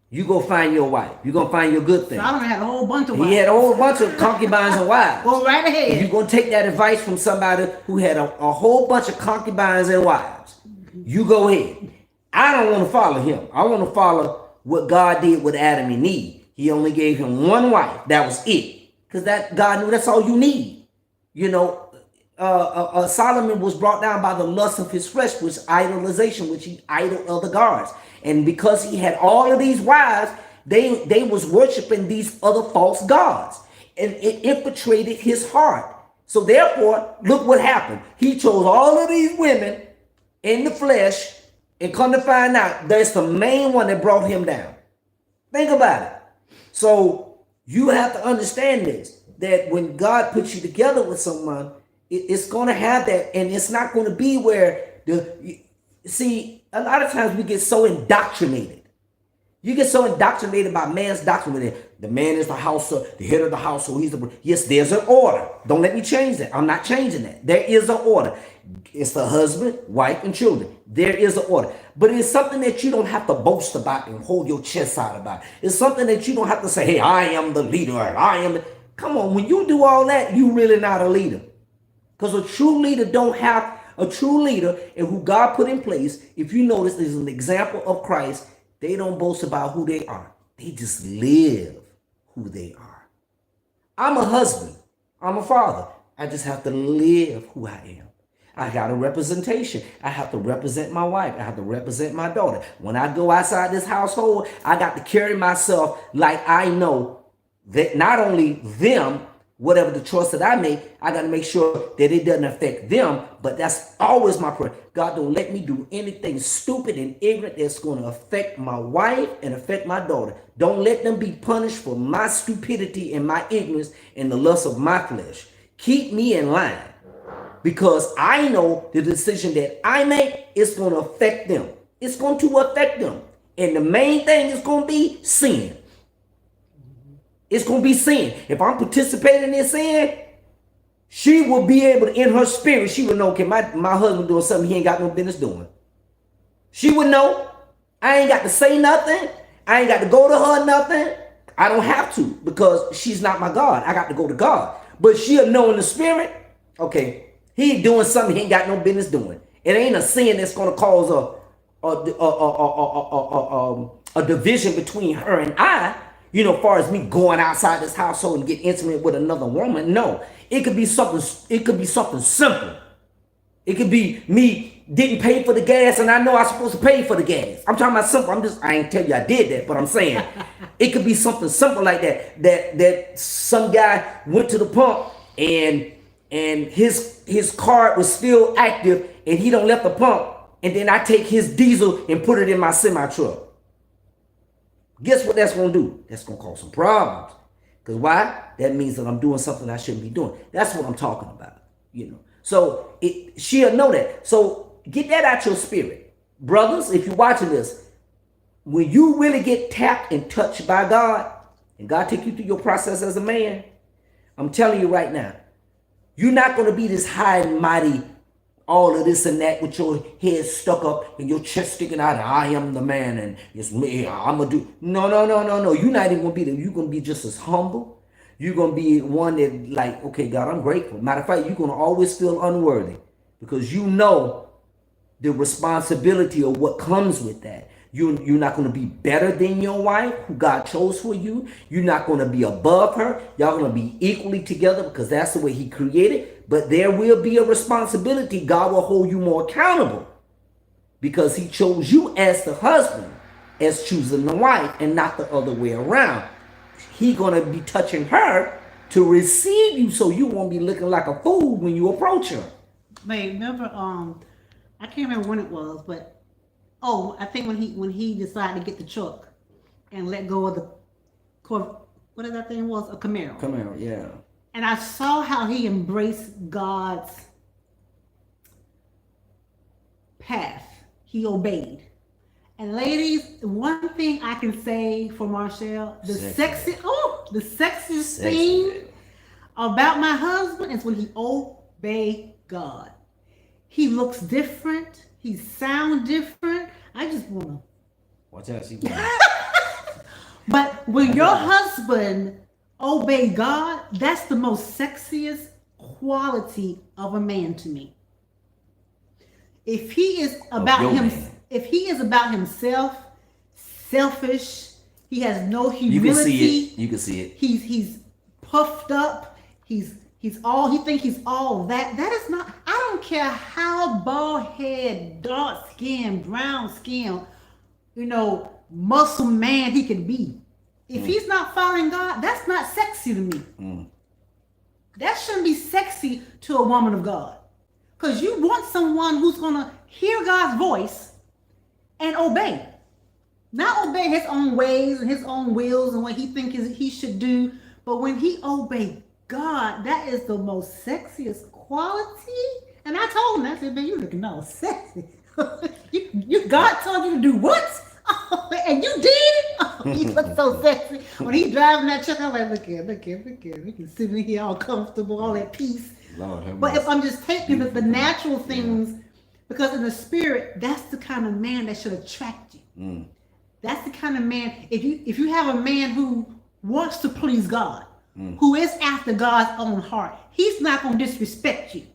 You go find your wife. You're going to find your good thing. Solomon had a whole bunch of wives. He had a whole bunch of concubines and wives. Go right ahead. You're going to take that advice from somebody who had a whole bunch of concubines and wives. You go ahead. I don't want to follow him. I want to follow what God did with Adam and Eve. He only gave him one wife. That was it. Because that God knew that's all you need. You know, Solomon was brought down by the lust of his flesh, which idolization, which he idoled other gods. And because he had all of these wives, they was worshiping these other false gods. And it infiltrated his heart. So therefore, look what happened. He chose all of these women in the flesh, and come to find out, that's the main one that brought him down. Think about it. So you have to understand this, that when God puts you together with someone, it's going to have that, and it's not going to be where see, a lot of times we get so indoctrinated. You get so indoctrinated by man's doctrine. The man is the head of the household. Yes, there's an order. Don't let me change that. I'm not changing that. There is an order. It's the husband, wife, and children. There is an order. But it's something that you don't have to boast about and hold your chest out about. It's something that you don't have to say, hey, I am the leader. Come on, when you do all that, you really not a leader. Because a true leader and who God put in place, if you notice, is an example of Christ. They don't boast about who they are. They just live who they are. I'm a husband. I'm a father. I just have to live who I am. I got a representation. I have to represent my wife. I have to represent my daughter. When I go outside this household, I got to carry myself like I know that not only them, whatever the choice that I make, I got to make sure that it doesn't affect them. But that's always my prayer. God, don't let me do anything stupid and ignorant that's going to affect my wife and affect my daughter. Don't let them be punished for my stupidity and my ignorance and the lust of my flesh. Keep me in line, because I know the decision that I make is going to affect them. It's going to affect them. And the main thing is going to be sin. It's going to be sin. If I'm participating in sin, she will be able to, in her spirit, she will know, okay, my husband doing something he ain't got no business doing. She would know. I ain't got to say nothing. I ain't got to go to her nothing. I don't have to, because she's not my God. I got to go to God. But she'll know in the spirit, okay, he doing something he ain't got no business doing. It ain't a sin that's going to cause a division between her and I. You know, as far as me going outside this household and get intimate with another woman, no. It could be something simple. It could be me didn't pay for the gas and I know I'm supposed to pay for the gas. I'm talking about simple. I ain't tell you I did that, but I'm saying it could be something simple like that. That some guy went to the pump and his card was still active and he don't left the pump, and then I take his diesel and put it in my semi truck. Guess what that's going to do? That's going to cause some problems. Because why? That means that I'm doing something I shouldn't be doing. That's what I'm talking about. You know. So she'll know that. So get that out your spirit. Brothers, if you're watching this, when you really get tapped and touched by God, and God take you through your process as a man, I'm telling you right now, you're not going to be this high and mighty, all of this and that with your head stuck up and your chest sticking out. I am the man and it's me. I'm going to do. No. You're not even going to be there. You're going to be just as humble. You're going to be one that like, okay, God, I'm grateful. Matter of fact, you're going to always feel unworthy because you know the responsibility of what comes with that. You're not going to be better than your wife who God chose for you. You're not going to be above her. Y'all going to be equally together because that's the way he created. But there will be a responsibility. God will hold you more accountable because he chose you as the husband, as choosing the wife, and not the other way around. He going to be touching her to receive you so you won't be looking like a fool when you approach her. Wait, remember, I can't remember when it was, but I think when he decided to get the truck and let go of the what that thing was, a Camaro. Camaro, yeah. And I saw how he embraced God's path. He obeyed. And ladies, one thing I can say for Marshall, the sexiest thing about my husband is when he obey God. He looks different. He sounds different. I just wanna watch out, she. But when your husband obey God, that's the most sexiest quality of a man to me. If he is about if he is about himself, selfish, he has no humility. You can see it. He's puffed up. He thinks he's all that. That is not. I don't care how bald head, dark skin, brown skin, muscle man he could be. If he's not following God, that's not sexy to me. That shouldn't be sexy to a woman of God. Because you want someone who's going to hear God's voice and obey. Not obey his own ways and his own wills and what he thinks he should do. But when he obey God, that is the most sexiest quality. And I told him, I said, man, you looking all sexy. God told you to do what? And you did it? You look so sexy. When he driving that truck, I'm like, look here. We can sit in here all comfortable, all at peace. But if I'm just taking the natural things, because in the spirit, that's the kind of man that should attract you. That's the kind of man, if you have a man who wants to please God, who is after God's own heart, he's not going to disrespect you.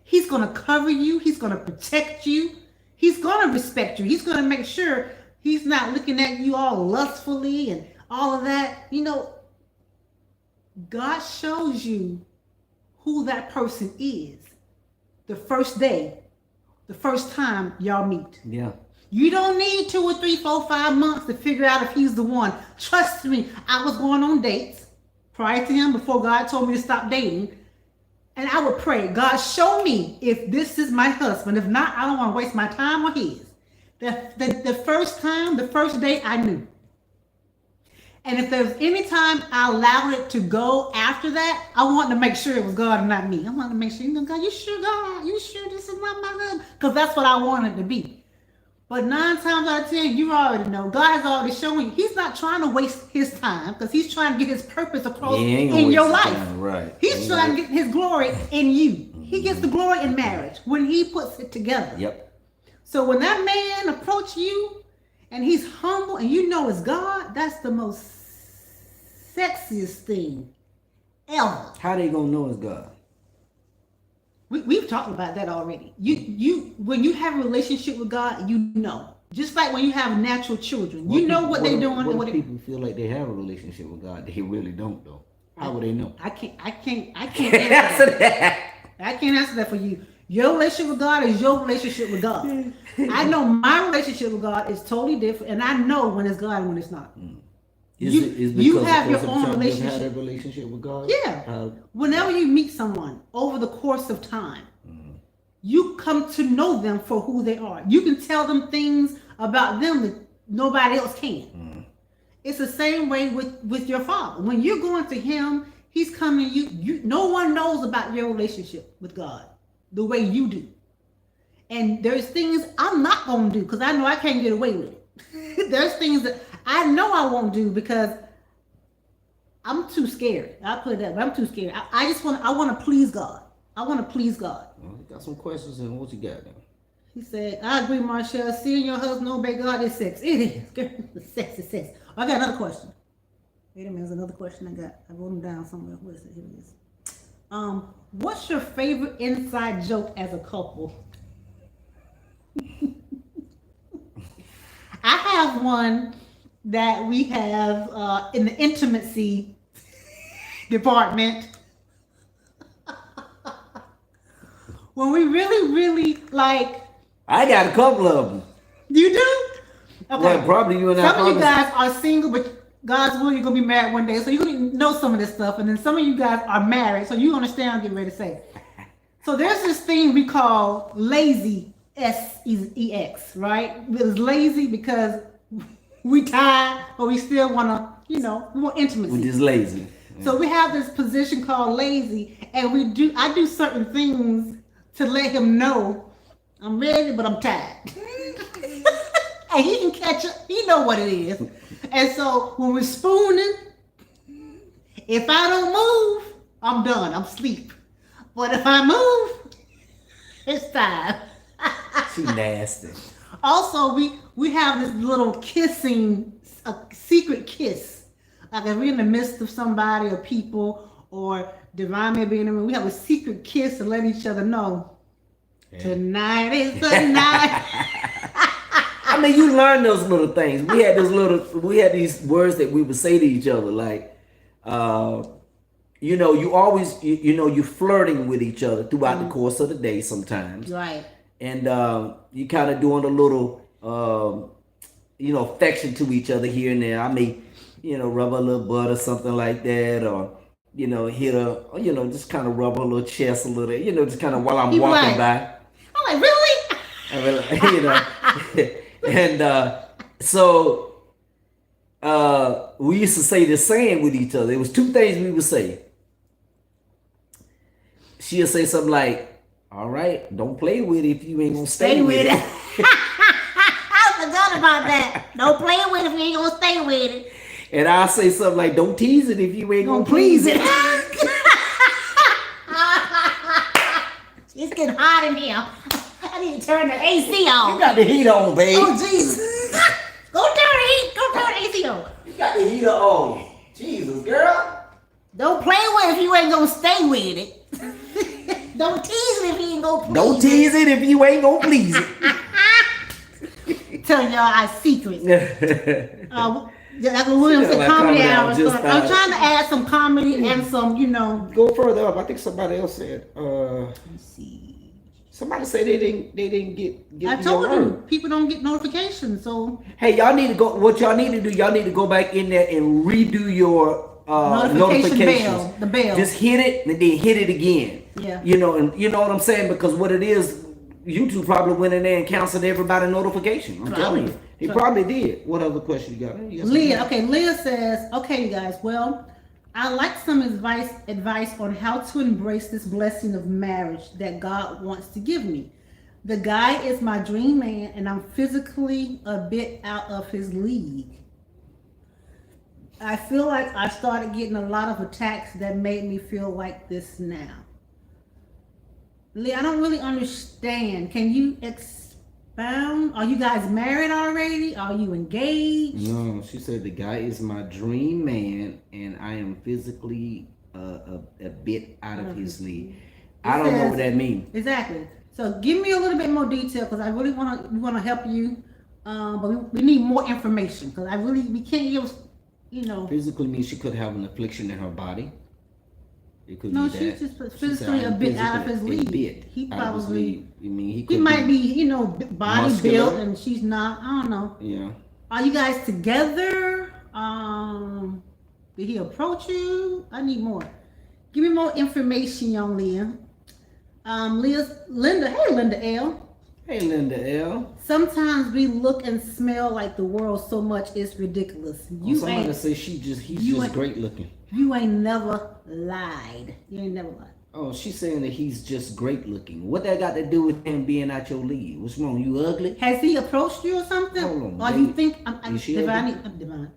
He's going to cover you. He's going to protect you. He's going to respect you. He's going to make sure he's not looking at you all lustfully and all of that. God shows you who that person is the first day, the first time y'all meet. Yeah. You don't need 2 or 3, 4, 5 months to figure out if he's the one. Trust me, I was going on dates prior to him before God told me to stop dating. And I would pray, God, show me if this is my husband. If not, I don't want to waste my time or his. The first time, the first day, I knew. And if there was any time I allowed it to go after that, I wanted to make sure it was God and not me. I wanted to make sure, God, you sure, God? You sure this is not my husband? Because that's what I wanted to be. But 9 times out of 10, you already know. God has already shown you. He's not trying to waste his time because he's trying to get his purpose across in your life. Right. He's trying to get his glory in you. He gets the glory in marriage when he puts it together. Yep. So when that man approach you and he's humble and you know it's God, that's the most sexiest thing ever. How they gonna know it's God? We've talked about that already. You when you have a relationship with God, you know. Just like when you have natural children, you know what they're doing. What if people feel like they have a relationship with God, they really don't though? How would they know? I can't answer that. I can't answer that for you. Your relationship with God is your relationship with God. I know my relationship with God is totally different, and I know when it's God and when it's not. You have your own relationship. Had a relationship with God. Yeah. Whenever you meet someone over the course of time, you come to know them for who they are. You can tell them things about them that nobody else can. It's the same way with your father. When you're going to him, he's coming to you. No one knows about your relationship with God the way you do. And there's things I'm not going to do because I know I can't get away with it. There's things that I know I won't do because I'm too scared. I'll put it that way. I'm too scared. I want to please God. I want to please God. Well, got some questions and what you got then? He said, I agree, Marshall. Seeing your husband obey God is sex. It is. The sex is sex. I got another question. Wait a minute, there's another question I got. I wrote them down somewhere. What is it? Here it is. What's your favorite inside joke as a couple? I have one that we have in the intimacy department. When we really like. I got a couple of them. You do? Okay. Well, probably you and I. Some of you guys are single, but God's will, you're going to be married one day. So you're going to know some of this stuff. And then some of you guys are married. So you understand what I'm getting ready to say. So there's this thing we call lazy, S-E-X, right? It's lazy because we tired, but we still want to, we want intimacy. We're just lazy. So we have this position called lazy, and I do certain things to let him know I'm ready, but I'm tired. And he can catch up. He know what it is. And so when we're spooning, if I don't move, I'm done. I'm asleep. But if I move, it's time. She nasty. Also, we have this little kissing, a secret kiss. Like if we're in the midst of somebody or people, or Divine may be in the room, we have a secret kiss to let each other know tonight is the night. I mean, you learn those little things. We had these words that we would say to each other, like, you know, you always, you know, you're flirting with each other throughout the course of the day sometimes. Right. And you kind of doing a little, you know, affection to each other here and there. I may, you know, rub a little butt or something like that, or, you know, hit her, or, you know, just kind of rub her little chest a little, you know, just kind of while I'm walking by. I'm like, really? I mean, you know, and so we used to say this saying with each other. It was two things we would say. She'll say something like, all right, don't play with it if you ain't gonna stay with it. I forgot about that. Don't play with it if you ain't gonna stay with it. And I'll say something like, don't tease it if you ain't gonna please it. It's getting hot in here. I need to turn the AC on. You got the heater on, babe. Oh, Jesus. Go turn the AC on. You got the heater on. Jesus, girl. Don't play with it if you ain't gonna stay with it. Don't tease it if you ain't gonna please Don't tease it if you ain't gonna please it. Telling y'all our secrets. Like William said, comedy hour. So I'm trying to add some comedy and some, you know. Go further up. I think somebody else said. Let's see. Somebody said they didn't get. I told you people don't get notifications. So hey, y'all need to go. What y'all need to do? Y'all need to go back in there and redo your notifications. Bell, the bell. Just hit it and then hit it again. Yeah. You know, and you know what I'm saying, because what it is, YouTube probably went in there and canceled everybody's notification. I'm telling you, he probably did. What other question you got? Leah. Okay, Leah says, okay, you guys. Well, I'd like some advice on how to embrace this blessing of marriage that God wants to give me. The guy is my dream man, and I'm physically a bit out of his league. I feel like I started getting a lot of attacks that made me feel like this now. Leah, I don't really understand. Can you expound? Are you guys married already? Are you engaged? No, she said the guy is my dream man, and I am physically a bit out of his league. I don't know what that means. Exactly. So give me a little bit more detail, because I really want to help you, but we need more information, because we can't give, you know. Physically means she could have an affliction in her body. It could no, be she's that. just physically a bit out of his league. He probably, he might be, you know, body muscular. built, and she's not. I don't know. Yeah. Are you guys together? Did he approach you? I need more. Give me more information, young Leah. Linda. Hey, Linda L. Hey, Linda L. Sometimes we look and smell like the world so much it's ridiculous. Somebody say he's just great looking. You ain't never lied. You ain't never lied. Oh, she's saying that he's just great looking. What that got to do with him being out your league? What's wrong? You ugly? Has he approached you or something? Hold on, or you think Divine,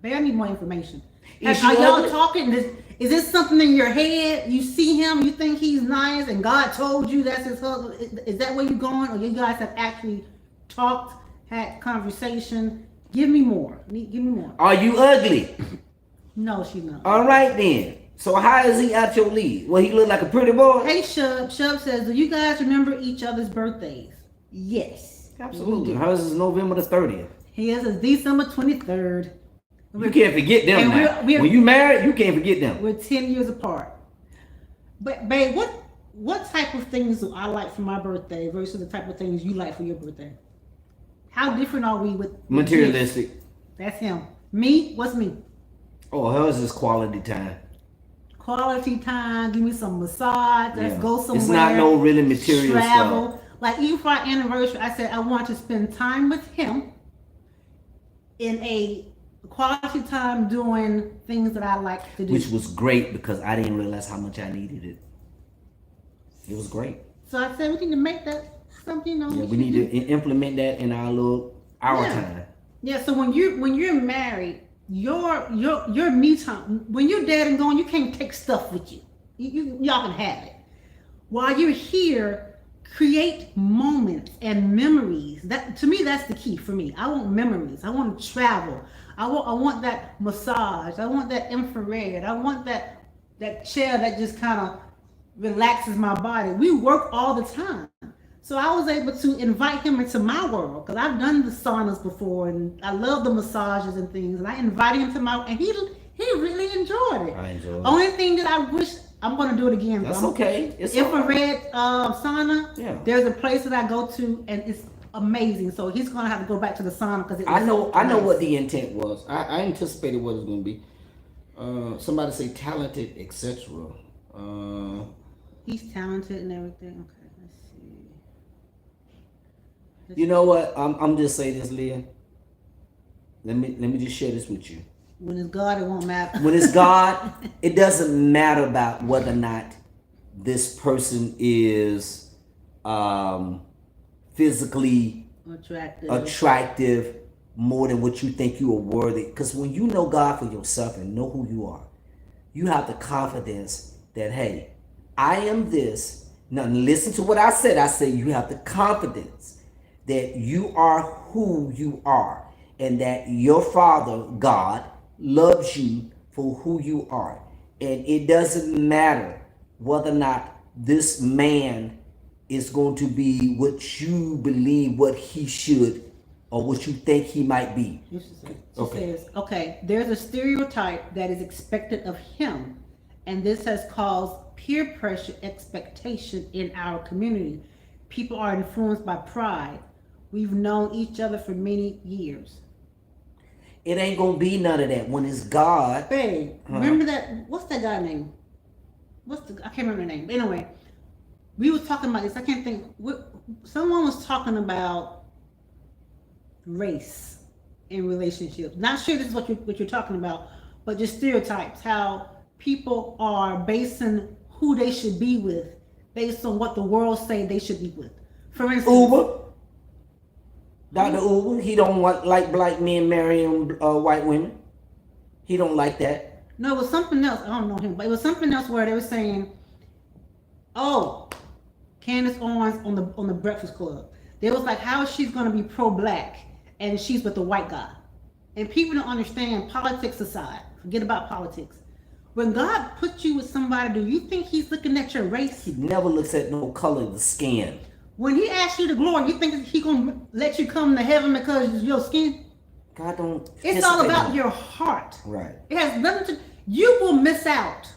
I need more information. Are y'all talking? Is this something in your head? You see him, you think he's nice, and God told you that's his husband? Is that where you're going, or you guys have actually talked, had conversation? Give me more. Give me more. Are you ugly? No, she's not. All right then. So how is he out your league? Well, he look like a pretty boy. Hey, Shub. Shub says, do you guys remember each other's birthdays? Yes. Absolutely. Hers is November the 30th. His is December 23rd. You can't forget them now. When you married, you can't forget them. We're 10 years apart. But, babe, what type of things do I like for my birthday versus the type of things you like for your birthday? How different are we with materialistic? That's him. Me? What's me? Oh, hers is quality time. Quality time. Give me some massage. Let's go somewhere. It's not no really material travel. stuff. Like even for our anniversary, I said I want to spend time with him in a quality time doing things that I like to do. Which was great because I didn't realize how much I needed it. It was great. So I said we need to make that something. Yeah, we need to implement that in our time. Yeah. So when you're married, your me time. When you're dead and gone, you can't take stuff with you. Y'all can have it. While you're here, create moments and memories. That to me, that's the key for me. I want memories. I want to travel. I want that massage. I want that infrared. I want that chair that just kind of relaxes my body. We work all the time. So I was able to invite him into my world because I've done the saunas before and I love the massages and things. And I invited him to and he really enjoyed it. I enjoyed it. Only thing that I wish I'm gonna do it again. That's okay. It's infrared sauna. Yeah. There's a place that I go to and it's amazing. So he's gonna have to go back to the sauna because I know what the intent was. I anticipated what it was gonna be. Somebody say talented, etc. He's talented and everything. Okay, let's see. You know what? I'm just saying this, Leah. Let me just share this with you. When it's God, it won't matter. When it's God, it doesn't matter about whether or not this person is physically attractive more than what you think you are worthy. Because when you know God for yourself and know who you are, you have the confidence that, hey, I am this. Now listen to what I said. I said you have the confidence that you are who you are and that your Father, God, loves you for who you are. And it doesn't matter whether or not this man is going to be what you believe what he should or what you think he might be. She says, okay, there's a stereotype that is expected of him, and this has caused peer pressure expectation in our community. People are influenced by pride. We've known each other for many years. It ain't gonna be none of that when it's God. Babe, remember that? What's that guy name? I can't remember the name. Anyway, we was talking about this. I can't think. Someone was talking about race in relationships. Not sure this is what you're talking about, but just stereotypes. How people are basing who they should be with based on what the world say they should be with. For instance, Uber. Dr. Uber, he don't like black men marrying white women. He don't like that. No, it was something else. I don't know him, but it was something else where they were saying, "Oh, Candace Owens on the Breakfast Club." They was like, "How is she going to be pro-black and she's with a white guy?" And people don't understand. Politics aside, forget about politics. When God puts you with somebody, do you think He's looking at your race? He never looks at no color of the skin. When He asks you to glory, you think He gonna let you come to heaven because of your skin? God don't. It's all about your heart. Right. It has nothing to. You will miss out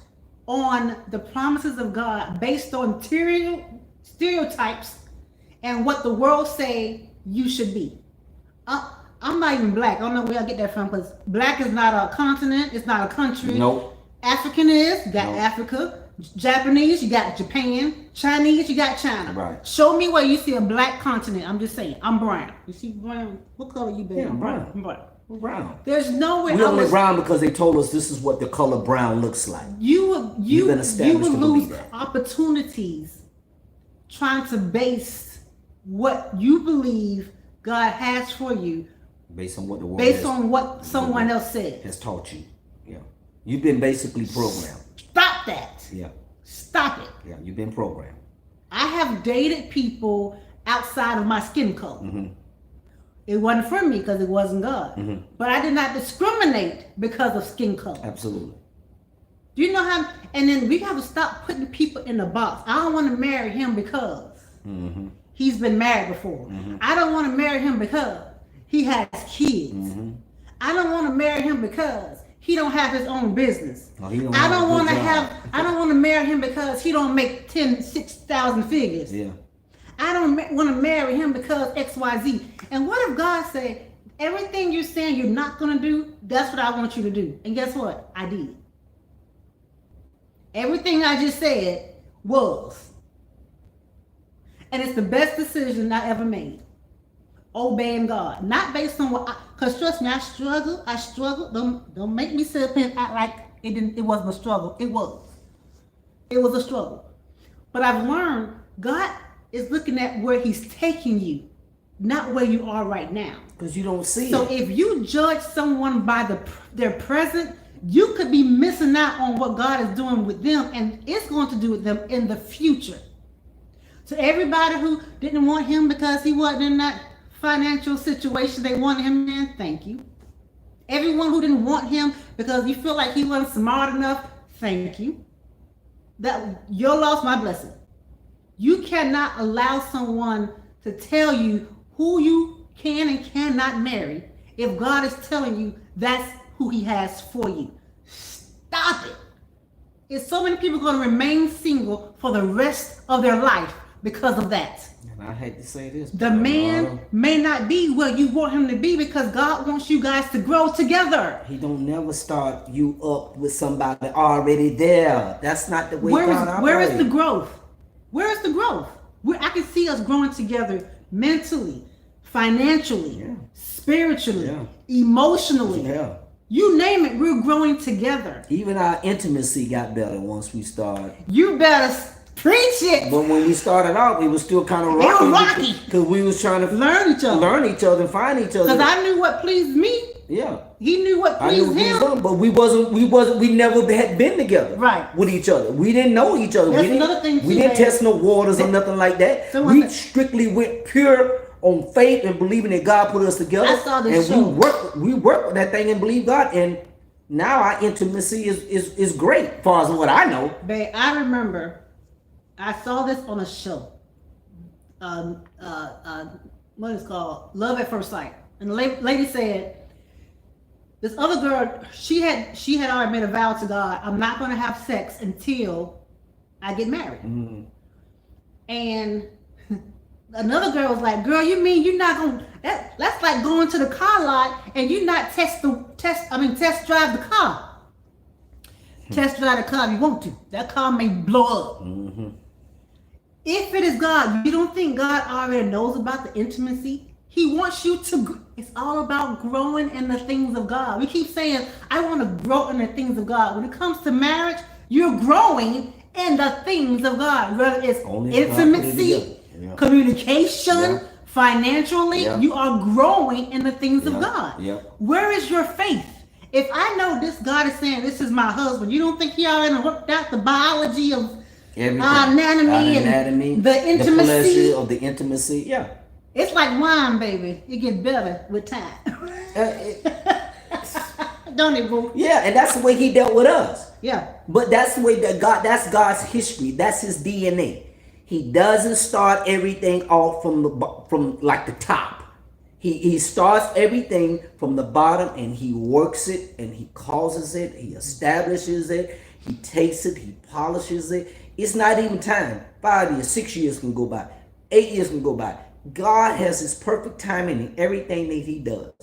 on the promises of God based on stereotypes and what the world say you should be. I'm not even black. I don't know where I get that from because black is not a continent. It's not a country. Nope. African is, you got Africa. Japanese, you got Japan. Chinese, you got China. Right. Show me where you see a black continent. I'm just saying. I'm brown. You see brown? What color you been? Yeah, I'm brown. I'm brown. We're brown. There's nowhere. We only brown because they told us this is what the color brown looks like. You would lose that. opportunities trying to base what you believe God has for you based on what the world based on what someone else said has taught you. Yeah, you've been basically programmed. Stop that. Yeah. Stop it. Yeah, you've been programmed. I have dated people outside of my skin color. Mm-hmm. It wasn't for me because it wasn't God. Mm-hmm. But I did not discriminate because of skin color. Absolutely. Do you know how? And then we have to stop putting people in a box. I don't want to marry him because he's been married before. I don't want to marry him because he has kids. I don't want to marry him because he don't have his own business. I don't want to marry him because he don't make 6,000 figures. Yeah. I don't want to marry him because XYZ. And what if God said, everything you're saying you're not going to do, that's what I want you to do. And guess what? I did. Everything I just said was. And it's the best decision I ever made. Obeying God. Not based on Cause trust me, I struggled. Don't make me sit up and act like it wasn't a struggle. It was a struggle. But I've learned God is looking at where He's taking you, not where you are right now. Because you don't see So it. if you judge someone by their present, you could be missing out on what God is doing with them, and it's going to do with them in the future. To everybody who didn't want him because he wasn't in that financial situation they wanted him in, thank you. Everyone who didn't want him because you feel like he wasn't smart enough, thank you. That your loss, my blessing. You cannot allow someone to tell you who you can and cannot marry if God is telling you that's who He has for you. Stop it. It's so many people going to remain single for the rest of their life because of that. And I hate to say this. The man may not be where you want him to be because God wants you guys to grow together. He don't never start you up with somebody already there. That's not the way God operates. Where is the growth? Where is the growth? I can see us growing together mentally, financially, spiritually, emotionally. Yeah. You name it, we're growing together. Even our intimacy got better once we started. You better preach it. But when we started out, it was still kind of It was rocky. rocky. Because we was trying to Learn each other. and find each other. Because I knew what pleased me. Yeah. He knew what I knew pleased him. done, but we never had been together Right. with each other. We didn't know each other. That's we another thing we too, didn't man. test no waters or nothing like that. So we what- strictly went pure on faith and believing that God put us together. I saw this and show. we work with that thing and believe God. And now our intimacy is great as far as what I know. Babe, I remember I saw this on a show. What is it called? Love at First Sight. And the lady said, this other girl, she had already made a vow to God, I'm not going to have sex until I get married. Mm-hmm. And another girl was like, girl, you mean you're not going to, that's like going to the car lot and you not test drive the car. Test drive the car if you want to. That car may blow up. Mm-hmm. If it is God, you don't think God already knows about the intimacy? He wants you to, it's all about growing in the things of God. We keep saying, I want to grow in the things of God. When it comes to marriage, you're growing in the things of God. Whether it's Only if God put it intimacy, together. Yeah. communication, Yeah. financially, Yeah. you are growing in the things of Yeah. God. Yeah. Where is your faith? If I know this God is saying, this is my husband, you don't think he already worked out the biology of Everything. anatomy and the intimacy? pleasure of the intimacy. Yeah. It's like wine, baby. It gets better with time. Don't it, boo? Yeah, and that's the way he dealt with us. Yeah. But that's the way that that's God's history. That's his DNA. He doesn't start everything off from like the top. He starts everything from the bottom and he works it and he causes it, he establishes it, he takes it, he polishes it. It's not even time. 5 years, 6 years can go by, 8 years can go by. God has his perfect timing in everything that he does.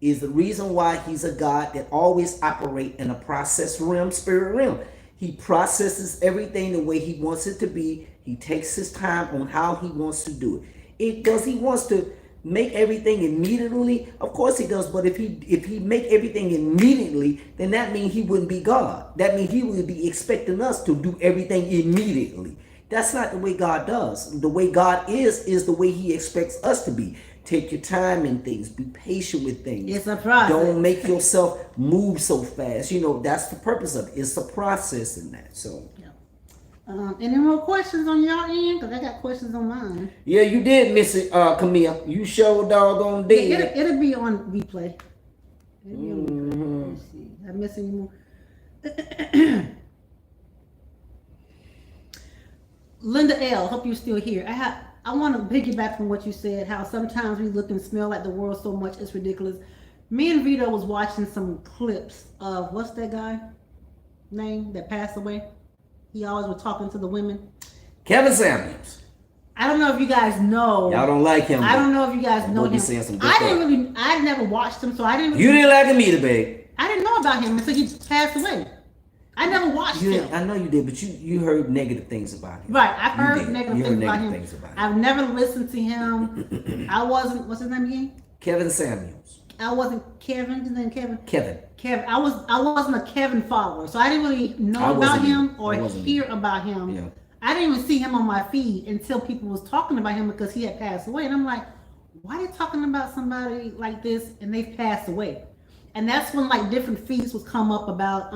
Is the reason why he's a God that always operates in a process realm, spirit realm. He processes everything the way he wants it to be. He takes his time on how he wants to do it. Does he wants to make everything immediately? Of course he does. But if he make everything immediately, then that means he wouldn't be God. That means he would be expecting us to do everything immediately. That's not the way God does. The way God is the way he expects us to be. Take your time in things. Be patient with things. It's a process. Don't make yourself move so fast. That's the purpose of it. It's a process in that. So. Any more questions on y'all end? Because I got questions on mine. Yeah, you did miss it, Camille. You showed doggone dead. Yeah, it'll be on replay. It'll be on replay. Let's see. Did I miss any more? Linda L, hope you're still here. I want to piggyback from what you said, how sometimes we look and smell like the world so much it's ridiculous. Me and Vito was watching some clips of, what's that guy name that passed away? He always was talking to the women. Kevin Samuels. I don't know if you guys know. Y'all don't like him. I don't know if you guys know Boy, be him. saying some good I never watched him, so I didn't. You didn't like him either, babe. I didn't know about him until he passed away. I never watched him. I know you did, but you heard negative things about him. Right, I've You heard did. negative You things heard about negative him. things about him. I've never listened to him. I wasn't. What's his name again? Kevin Samuels. I wasn't Kevin. His name Kevin. Kevin. I wasn't a Kevin follower, so I didn't really know about him or hear about him. Yeah. I didn't even see him on my feed until people was talking about him because he had passed away, and I'm like, why are they talking about somebody like this and they've passed away? And that's when like different feeds would come up about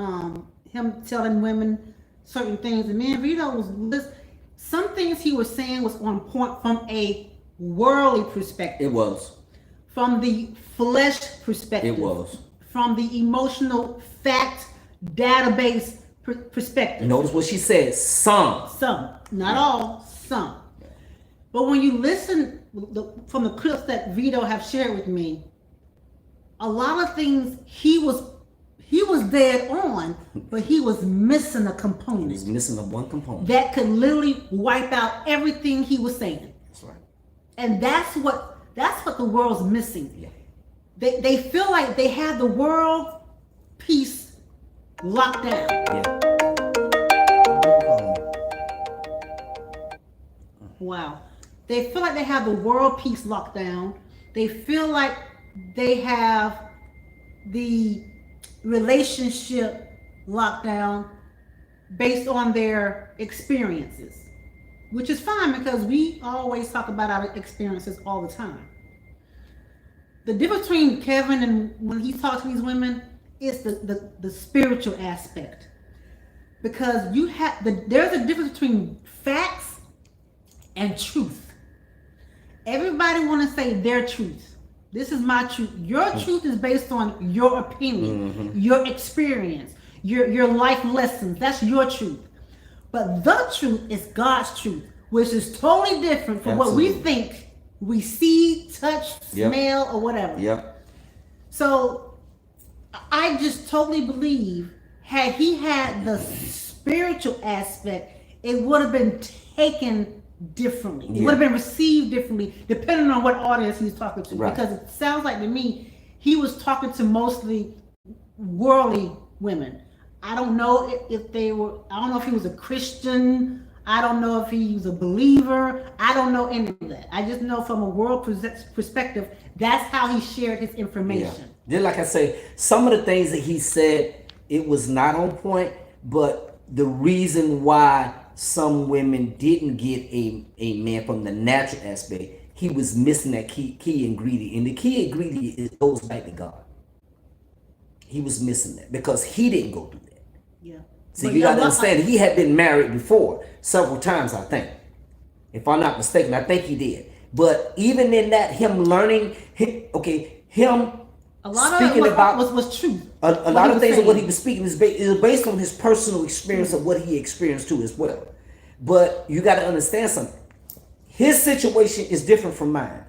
him telling women certain things, and man, Vito was some things he was saying was on point from a worldly perspective. It was. From the flesh perspective. It was. From the emotional fact database perspective. Notice what she said. Some, not all, some. But when you listen from the clips that Vito have shared with me, a lot of things he was dead on, but he was missing a component. He's missing one component that could literally wipe out everything he was saying. That's right. And that's what the world's missing. Yeah. They feel like they have the world peace locked down. Yeah. Wow. They feel like they have the world peace locked down. They feel like they have the relationship locked down based on their experiences, which is fine because we always talk about our experiences all the time. The difference between Kevin and when he talks to these women is the spiritual aspect, because there's a difference between facts and truth. Everybody want to say their truth. This is my truth. Your truth is based on your opinion, your experience, your life lessons. That's your truth. But the truth is God's truth, which is totally different from what we think we see, touch, smell, or whatever. Yep. So I just totally believe had he had the spiritual aspect, it would have been taken differently. It would have been received differently depending on what audience he was talking to. Right. Because it sounds like to me he was talking to mostly worldly women. I don't know if they were, I don't know if he was a Christian. I don't know if he was a believer. I don't know any of that. I just know from a world perspective, that's how he shared his information. Yeah. Just like I say, some of the things that he said, it was not on point, but the reason why some women didn't get a man from the natural aspect, he was missing that key ingredient. And the key ingredient goes back to God. He was missing that because he didn't go through that. Yeah. See, you got to understand, he had been married before several times, I think. If I'm not mistaken, I think he did. But even in that, him learning, a lot speaking of it about was truth. A lot of things of what he was speaking is based on his personal experience of what he experienced too as well. But you got to understand something. His situation is different from mine.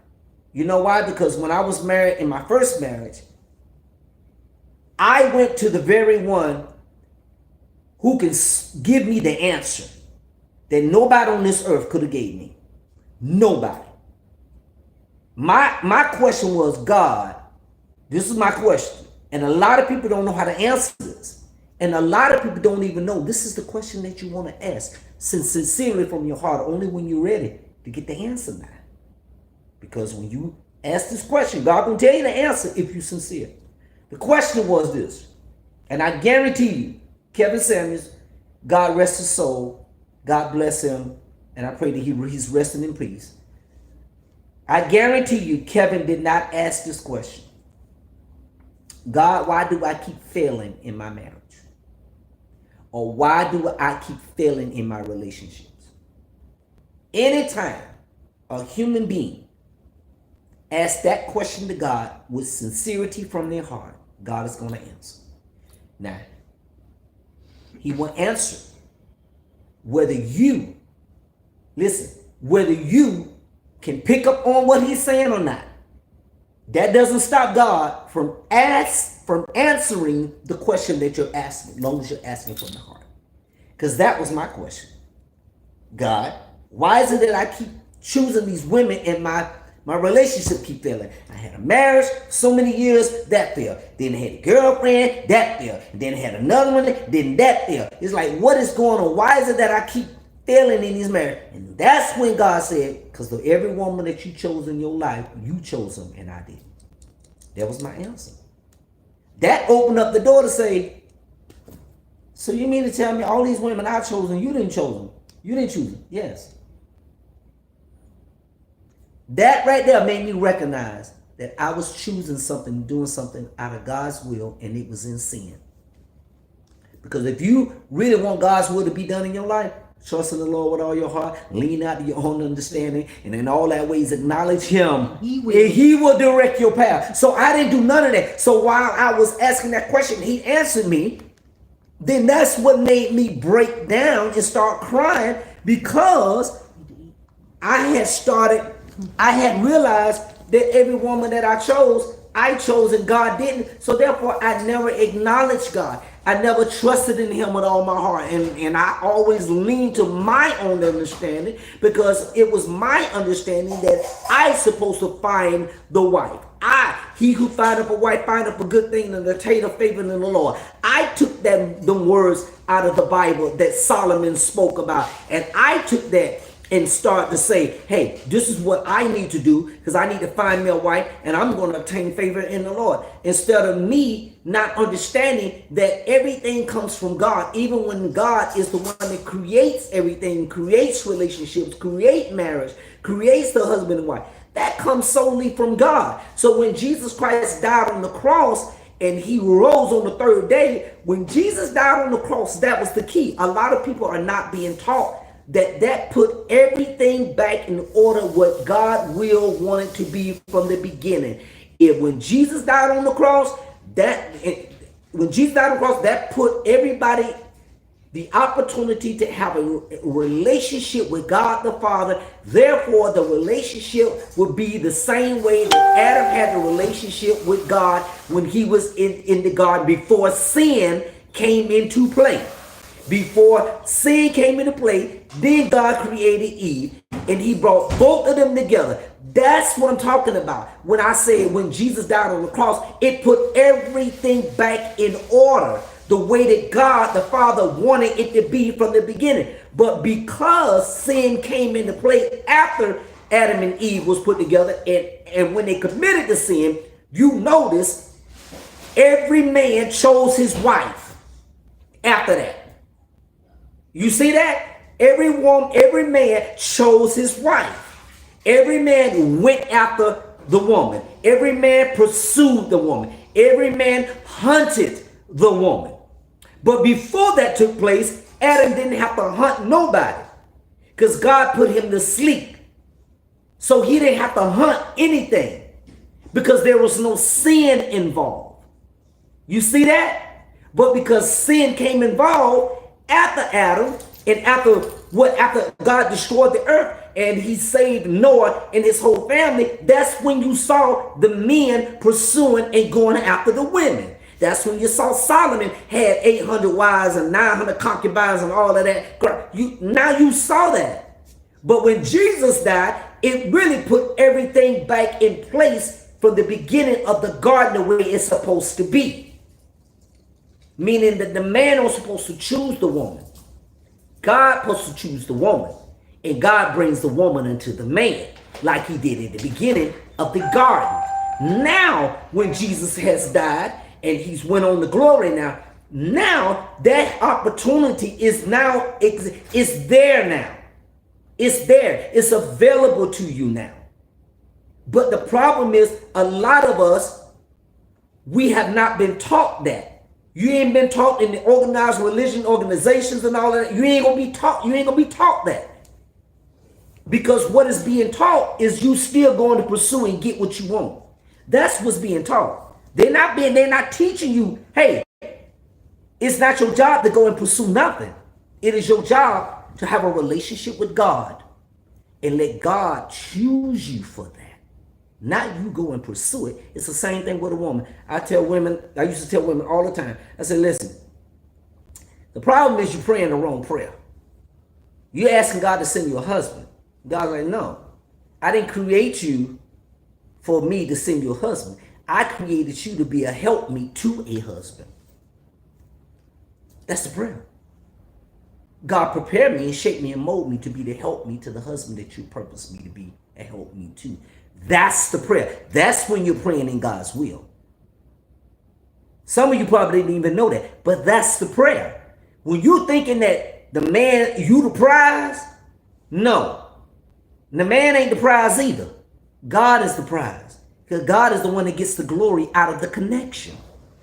You know why? Because when I was married in my first marriage, I went to the very one who can give me the answer that nobody on this earth could have gave me. Nobody. My question was, God, this is my question. And a lot of people don't know how to answer this. And a lot of people don't even know this is the question that you want to ask sincerely from your heart, only when you're ready to get the answer now. Because when you ask this question, God will tell you the answer if you're sincere. The question was this, and I guarantee you, Kevin Samuels, God rest his soul, God bless him, and I pray that he's resting in peace. I guarantee you, Kevin did not ask this question. God, why do I keep failing in my marriage? Or why do I keep failing in my relationships? Anytime a human being asks that question to God with sincerity from their heart, God is going to answer. Now, he will answer whether you can pick up on what he's saying or not. That doesn't stop God from answering the question that you're asking, as long as you're asking from the heart. Because that was my question. God, why is it that I keep choosing these women and my relationship keep failing? I had a marriage, so many years, that failed. Then I had a girlfriend, that failed. And then I had another one, then that failed. It's like, what is going on? Why is it that I keep failing in these marriages? And that's when God said, because for every woman that you chose in your life, you chose them and I did. That was my answer. That opened up the door to say, so you mean to tell me all these women I chose and you didn't choose them? You didn't choose them? Yes. That right there made me recognize that I was choosing something, doing something out of God's will, and it was in sin. Because if you really want God's will to be done in your life, trust in the Lord with all your heart, lean out to your own understanding, and in all that ways acknowledge Him. He will direct your path. So I didn't do none of that. So while I was asking that question, He answered me. Then that's what made me break down and start crying, because I had realized that every woman that I chose and God didn't. So therefore, I never acknowledged God. I never trusted in Him with all my heart. And I always leaned to my own understanding, because it was my understanding that I supposed to find the wife. He who findeth a wife findeth a good thing and obtain favor in the Lord. I took them words out of the Bible that Solomon spoke about, and I took that and start to say, hey, this is what I need to do, because I need to find me a wife and I'm going to obtain favor in the Lord. Instead of me not understanding that everything comes from God, even when God is the one that creates everything, creates relationships, creates marriage, creates the husband and wife. That comes solely from God. So when Jesus Christ died on the cross and He rose on the third day, when Jesus died on the cross, that was the key. A lot of people are not being taught that put everything back in order what God will wanted to be from the beginning. When Jesus died on the cross, that put everybody the opportunity to have a relationship with God the Father. Therefore, the relationship would be the same way that Adam had a relationship with God when he was in the garden before sin came into play. Before sin came into play, then God created Eve, and He brought both of them together. That's what I'm talking about. When I say when Jesus died on the cross, it put everything back in order, the way that God the Father wanted it to be from the beginning. But because sin came into play after Adam and Eve was put together, and when they committed the sin, you notice every man chose his wife after that. You see that? Every man chose his wife. Every man went after the woman. Every man pursued the woman. Every man hunted the woman. But before that took place, Adam didn't have to hunt nobody, because God put him to sleep. So he didn't have to hunt anything, because there was no sin involved. You see that? But because sin came involved after Adam, and after God destroyed the earth and He saved Noah and his whole family, that's when you saw the men pursuing and going after the women. That's when you saw Solomon had 800 wives and 900 concubines and all of that. Now you saw that. But when Jesus died, it really put everything back in place from the beginning of the garden the way it's supposed to be. Meaning that the man was supposed to choose the woman. God supposed to choose the woman, and God brings the woman into the man, like He did in the beginning of the garden. Now, when Jesus has died and He's went on to glory, now that opportunity is now it's there now. It's there. It's available to you now. But the problem is, a lot of us, we have not been taught that. You ain't been taught in the organized religion organizations and all that. You ain't gonna be taught that. Because what is being taught is you still going to pursue and get what you want. That's what's being taught. They're not teaching you, hey, it's not your job to go and pursue nothing. It is your job to have a relationship with God and let God choose you for that. Not you go and pursue it. It's the same thing with a woman. I used to tell women all the time, I said, listen, the problem is you're praying the wrong prayer. You're asking God to send you a husband. God's like, no, I didn't create you for me to send you a husband. I created you to be a helpmeet to a husband. That's the prayer. God prepared me and shaped me and molded me to be the helpmeet to the husband that you purposed me to be a helpmeet to. That's the prayer. That's when you're praying in God's will. Some of you probably didn't even know that, but that's the prayer. When you're thinking that the man, you the prize, no. The man ain't the prize either. God is the prize. Because God is the one that gets the glory out of the connection.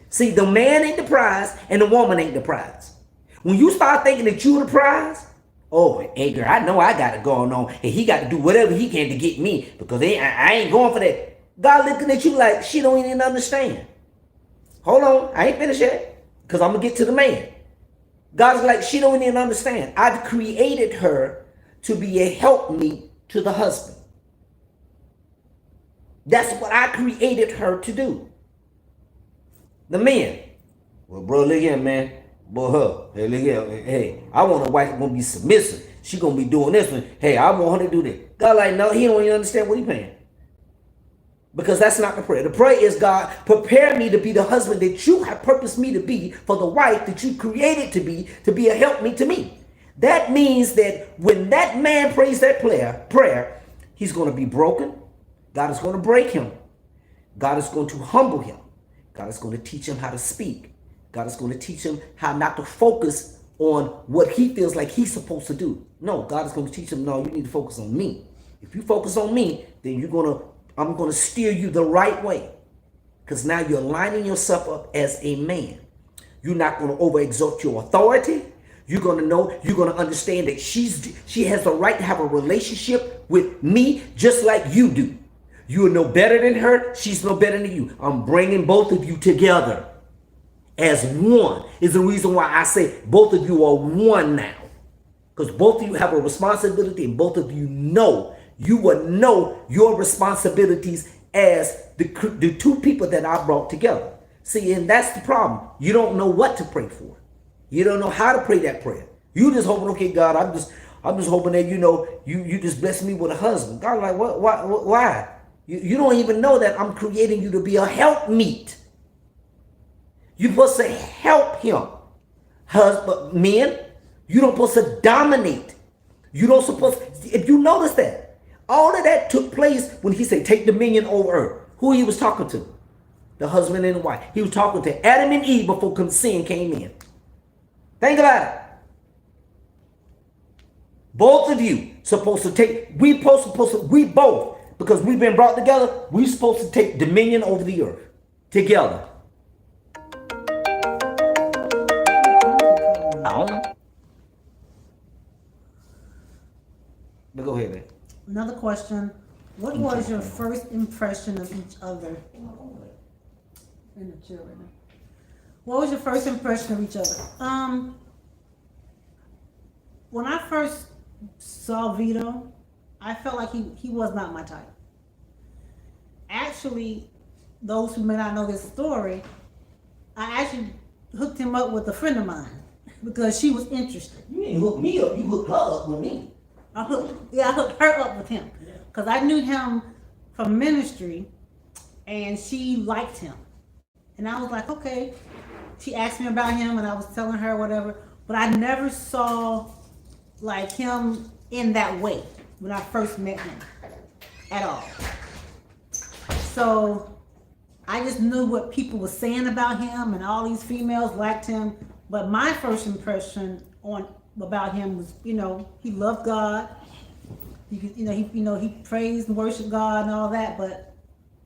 See, the man ain't the prize and the woman ain't the prize. When you start thinking that you're the prize, oh, hey girl, I know I got it going on, and he got to do whatever he can to get me, because I ain't going for that. God looking at you like she don't even understand. Hold on, I ain't finished yet, because I'm going to get to the man. God's like, she don't even understand. I've created her to be a helpmeet to the husband. That's what I created her to do. The men. Well, bro, look here, man. Boy, hey, look here. Hey, I want a wife that's going to be submissive. She going to be doing this one. Hey, I want her to do that. God like, no, he don't even understand what he paying. Because that's not the prayer. The prayer is, God, prepare me to be the husband that you have purposed me to be, for the wife that you created to be a helpmeet to me. That means that when that man prays that prayer, he's going to be broken. God is going to break him. God is going to humble him. God is going to teach him how to speak. God is going to teach him how not to focus on what he feels like he's supposed to do. No, God is going to teach him, no, you need to focus on me. If you focus on me, then I'm going to steer you the right way. Because now you're lining yourself up as a man. You're not going to overexalt your authority. You're going to know, you're going to understand that she has the right to have a relationship with me just like you do. You are no better than her. She's no better than you. I'm bringing both of you together as one. Is the reason why I say both of you are one now. Because both of you have a responsibility, and both of you know, you will know your responsibilities as the two people that I brought together. See, and that's the problem. You don't know what to pray for. You don't know how to pray that prayer. You just hoping, okay, God, I'm just hoping that, you just bless me with a husband. God, like, what? Why? You don't even know that I'm creating you to be a helpmeet. You're supposed to help him. Husband, men, you don't supposed to dominate. You don't supposed, if you notice that, all of that took place when he said, take dominion over earth. Who he was talking to? The husband and the wife. He was talking to Adam and Eve before sin came in. Think about it. Both of you supposed to take, we both, because we've been brought together, we're supposed to take dominion over the earth together. I don't know. But go ahead, man. Another question. What was your first impression of each other? In the chair right now. What was your first impression of each other? When I first saw Vito, I felt like he was not my type. Actually, those who may not know this story, I actually hooked him up with a friend of mine because she was interested. You didn't hook me up, you hooked her up with me. I hooked her up with him because I knew him from ministry, and she liked him. And I was like, okay. She asked me about him, and I was telling her whatever, but I never saw like him in that way when I first met him at all. So I just knew what people were saying about him, and all these females liked him. But my first impression about him was, he loved God. He praised and worshiped God and all that, but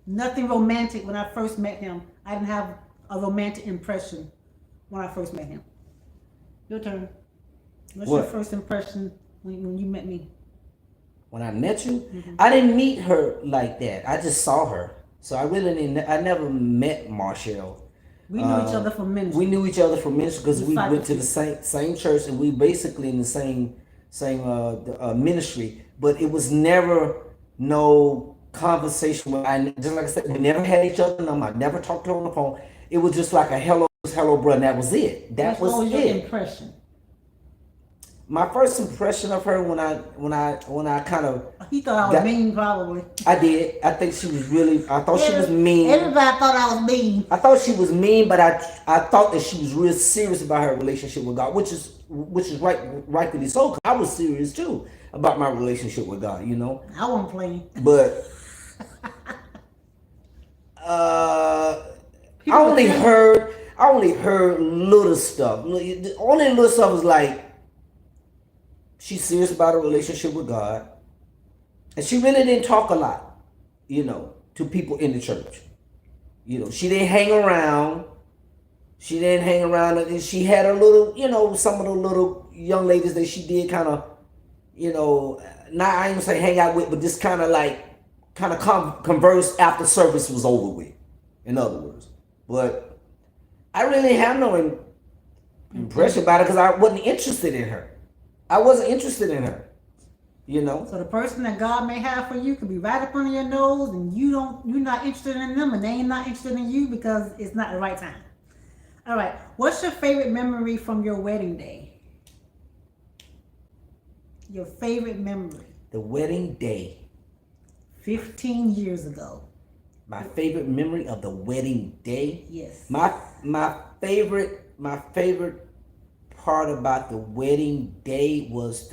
nothing romantic when I first met him. I didn't have a romantic impression when I first met him. Your turn. What's your first impression when you met me? When I met you, I didn't meet her like that. I just saw her. So I never met Marshall. We knew each other from ministry. We knew each other from ministry because we went to the same church, and we basically in the same ministry. But it was never no conversation. Just like I said, we never had each other. I never talked to her on the phone. It was just like a hello, bro, and that was it. What was your impression? My first impression of her when I kind of, he thought I was mean, probably. I did. I think she was I thought she was mean. Everybody thought I was mean. I thought she was mean, but I thought that she was real serious about her relationship with God, which is rightfully so. 'Cause I was serious too about my relationship with God. I wasn't playing. But I only heard little stuff. The only little stuff was like she's serious about her relationship with God, and she really didn't talk a lot, to people in the church. She didn't hang around. She didn't hang around, and she had a little, some of the little young ladies that she did kind of, not I ain't gonna say hang out with, but just kind of converse after service was over with. In other words, but I really didn't have no impression about it because I wasn't interested in her. I wasn't interested in her. So the person that God may have for you could be right up under your nose, and you're not interested in them, and they ain't not interested in you because it's not the right time. All right. What's your favorite memory from your wedding day? Your favorite memory. The wedding day. 15 years ago. My favorite memory of the wedding day? Yes. My favorite part about the wedding day was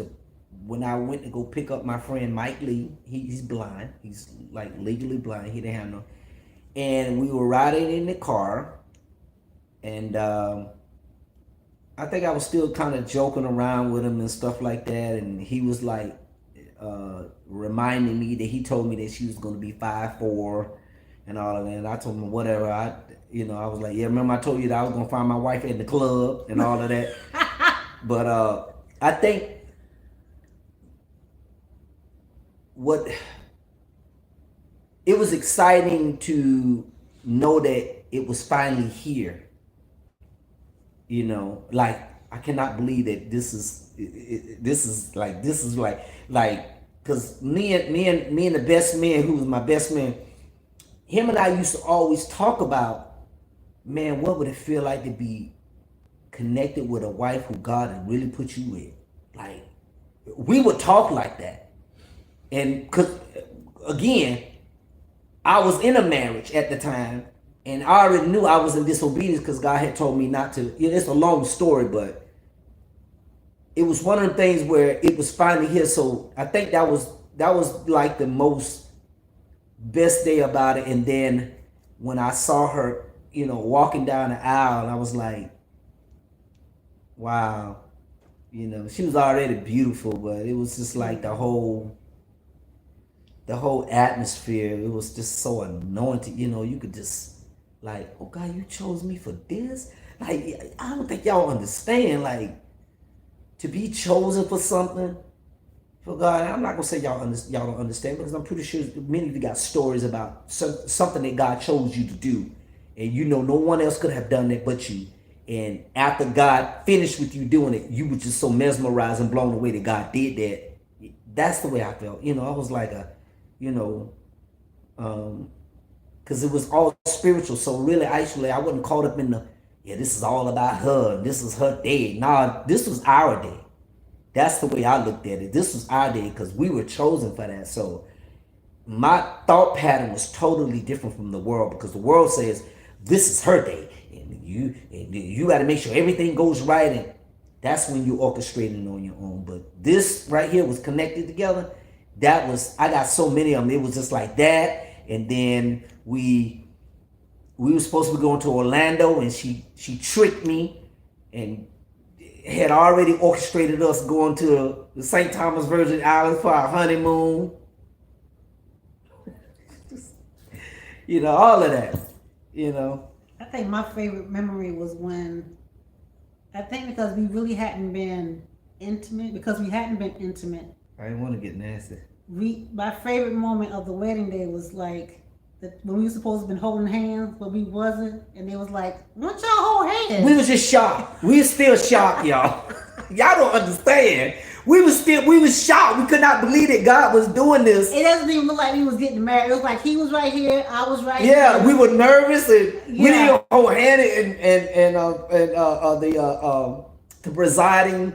when I went to go pick up my friend Mike Lee. He's blind. He's like legally blind. He didn't have no. And we were riding in the car. And I think I was still kind of joking around with him and stuff like that. And he was like reminding me that he told me that she was going to be 5'4" and all of that. And I told him whatever. I was like, yeah, remember I told you that I was going to find my wife at the club and all of that. But I think it was exciting to know that it was finally here. Like I cannot believe that this is because me and the best man, who was my best man, him and I used to always talk about, man, what would it feel like to be connected with a wife who God has really put you with? Like, we would talk like that. And because, again, I was in a marriage at the time, and I already knew I was in disobedience because God had told me not to. It's a long story, but it was one of the things where it was finally here. So I think that was like the most best day about it. And then when I saw her, walking down the aisle, I was like, wow. She was already beautiful, but it was just like the whole atmosphere. It was just so anointed. You could just like, oh God, you chose me for this. Like, I don't think y'all understand. Like, to be chosen for something for God. I'm not gonna say y'all don't understand, because I'm pretty sure many of you got stories about something that God chose you to do, and no one else could have done that but you. And after God finished with you doing it, you were just so mesmerized and blown away that God did that. That's the way I felt. I was like because it was all spiritual. So really, actually, I wasn't caught up in this is all about her. This is her day. Nah, this was our day. That's the way I looked at it. This was our day because we were chosen for that. So my thought pattern was totally different from the world, because the world says this is her day, and you got to make sure everything goes right, and that's when you're orchestrating on your own. But this right here was connected together. I got so many of them. It was just like that. And then we were supposed to be going to Orlando, and she tricked me and had already orchestrated us going to the St. Thomas Virgin Islands for our honeymoon. All of that. I think my favorite memory was when, because we really hadn't been intimate, I didn't want to get nasty. My favorite moment of the wedding day was like when we were supposed to have been holding hands, but we wasn't, and they was like, "Why don't y'all hold hands?" We was just shocked. We was still shocked, y'all. Y'all don't understand. We was shocked. We could not believe that God was doing this. It doesn't even look like we was getting married. It was like he was right here, I was right here. Yeah, we were nervous, and we didn't hold hands, and the presiding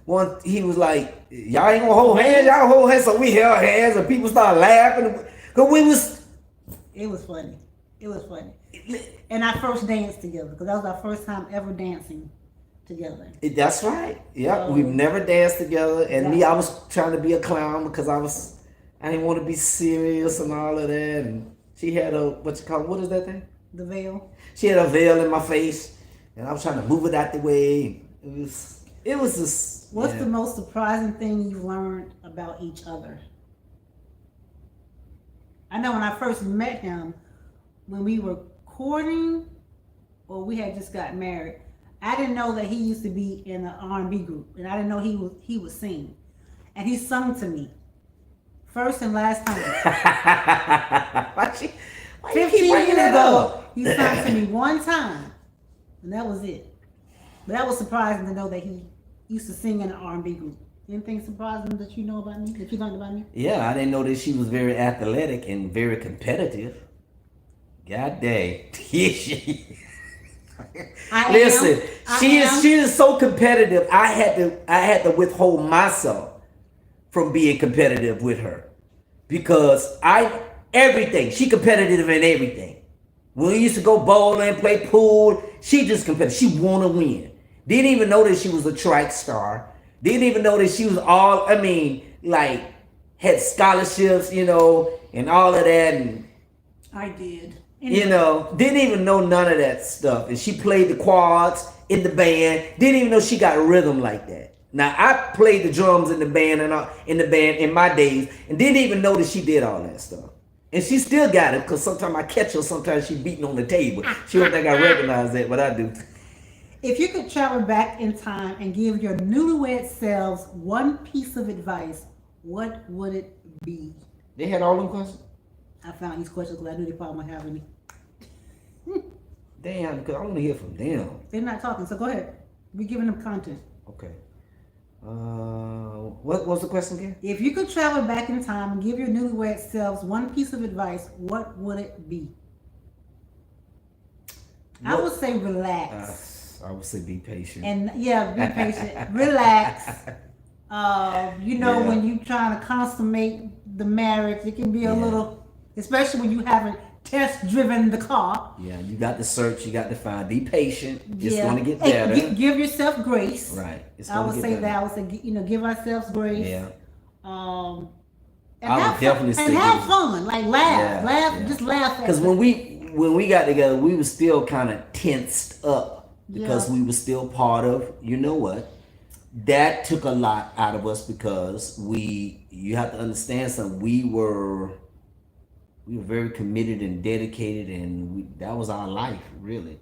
one, he was like, y'all ain't gonna hold hands, y'all hold hands. So we held hands, and people started laughing. Cause it was funny. It was funny. And our first dance together, because that was our first time ever dancing together. That's right. Yeah, we've never danced together. And I was trying to be a clown because I didn't want to be serious and all of that. And She had a what is that thing? The veil. She had a veil in my face, and I was trying to move it out the way. It was just. What's the most surprising thing you've learned about each other? I know when I first met him, when we were courting, or we had just got married, I didn't know that he used to be in an R&B group, and I didn't know he would sing, and he sung to me, first and last time. Why you 15 keep bringing years that ago, up? he sung to me one time, and that was it. But that was surprising to know that he used to sing in an R&B group. Anything surprising that you know about me, that you learned about me? Yeah, I didn't know that she was very athletic and very competitive. God dang. Listen, she is so competitive. I had to withhold myself from being competitive with her because everything. She competitive in everything. When we used to go bowling, play pool, she just competitive. She want to win. Didn't even know that she was a track star. Didn't even know that she was had scholarships, and all of that. And I did. Didn't even know none of that stuff. And she played the quads in the band. Didn't even know she got rhythm like that. Now I played the drums in the band in my days, and didn't even know that she did all that stuff. And she still got it because sometimes I catch her. Sometimes she beating on the table. She don't think I recognize that, but I do. If you could travel back in time and give your newlywed selves one piece of advice, what would it be? They had all them questions? I found these questions because I knew they probably wouldn't have any. Damn, because I want to hear from them. They're not talking, so go ahead. We're giving them content. Okay. What was the question again? If you could travel back in time and give your newlywed selves one piece of advice, what would it be? I would say relax. I would say be patient. And be patient. Relax. When you're trying to consummate the marriage, it can be a little, especially when you haven't test driven the car. Yeah, you got to search, you got to find. Be patient. It's going to get better. Give yourself grace. Right. I would say that. I would say, give ourselves grace. Yeah. And I would definitely say have fun. Like laugh, just laugh. Because when we got together, we were still kind of tensed up because we were still part of. You know what? That took a lot out of us because you have to understand something. We were very committed and dedicated, and that was our life, really.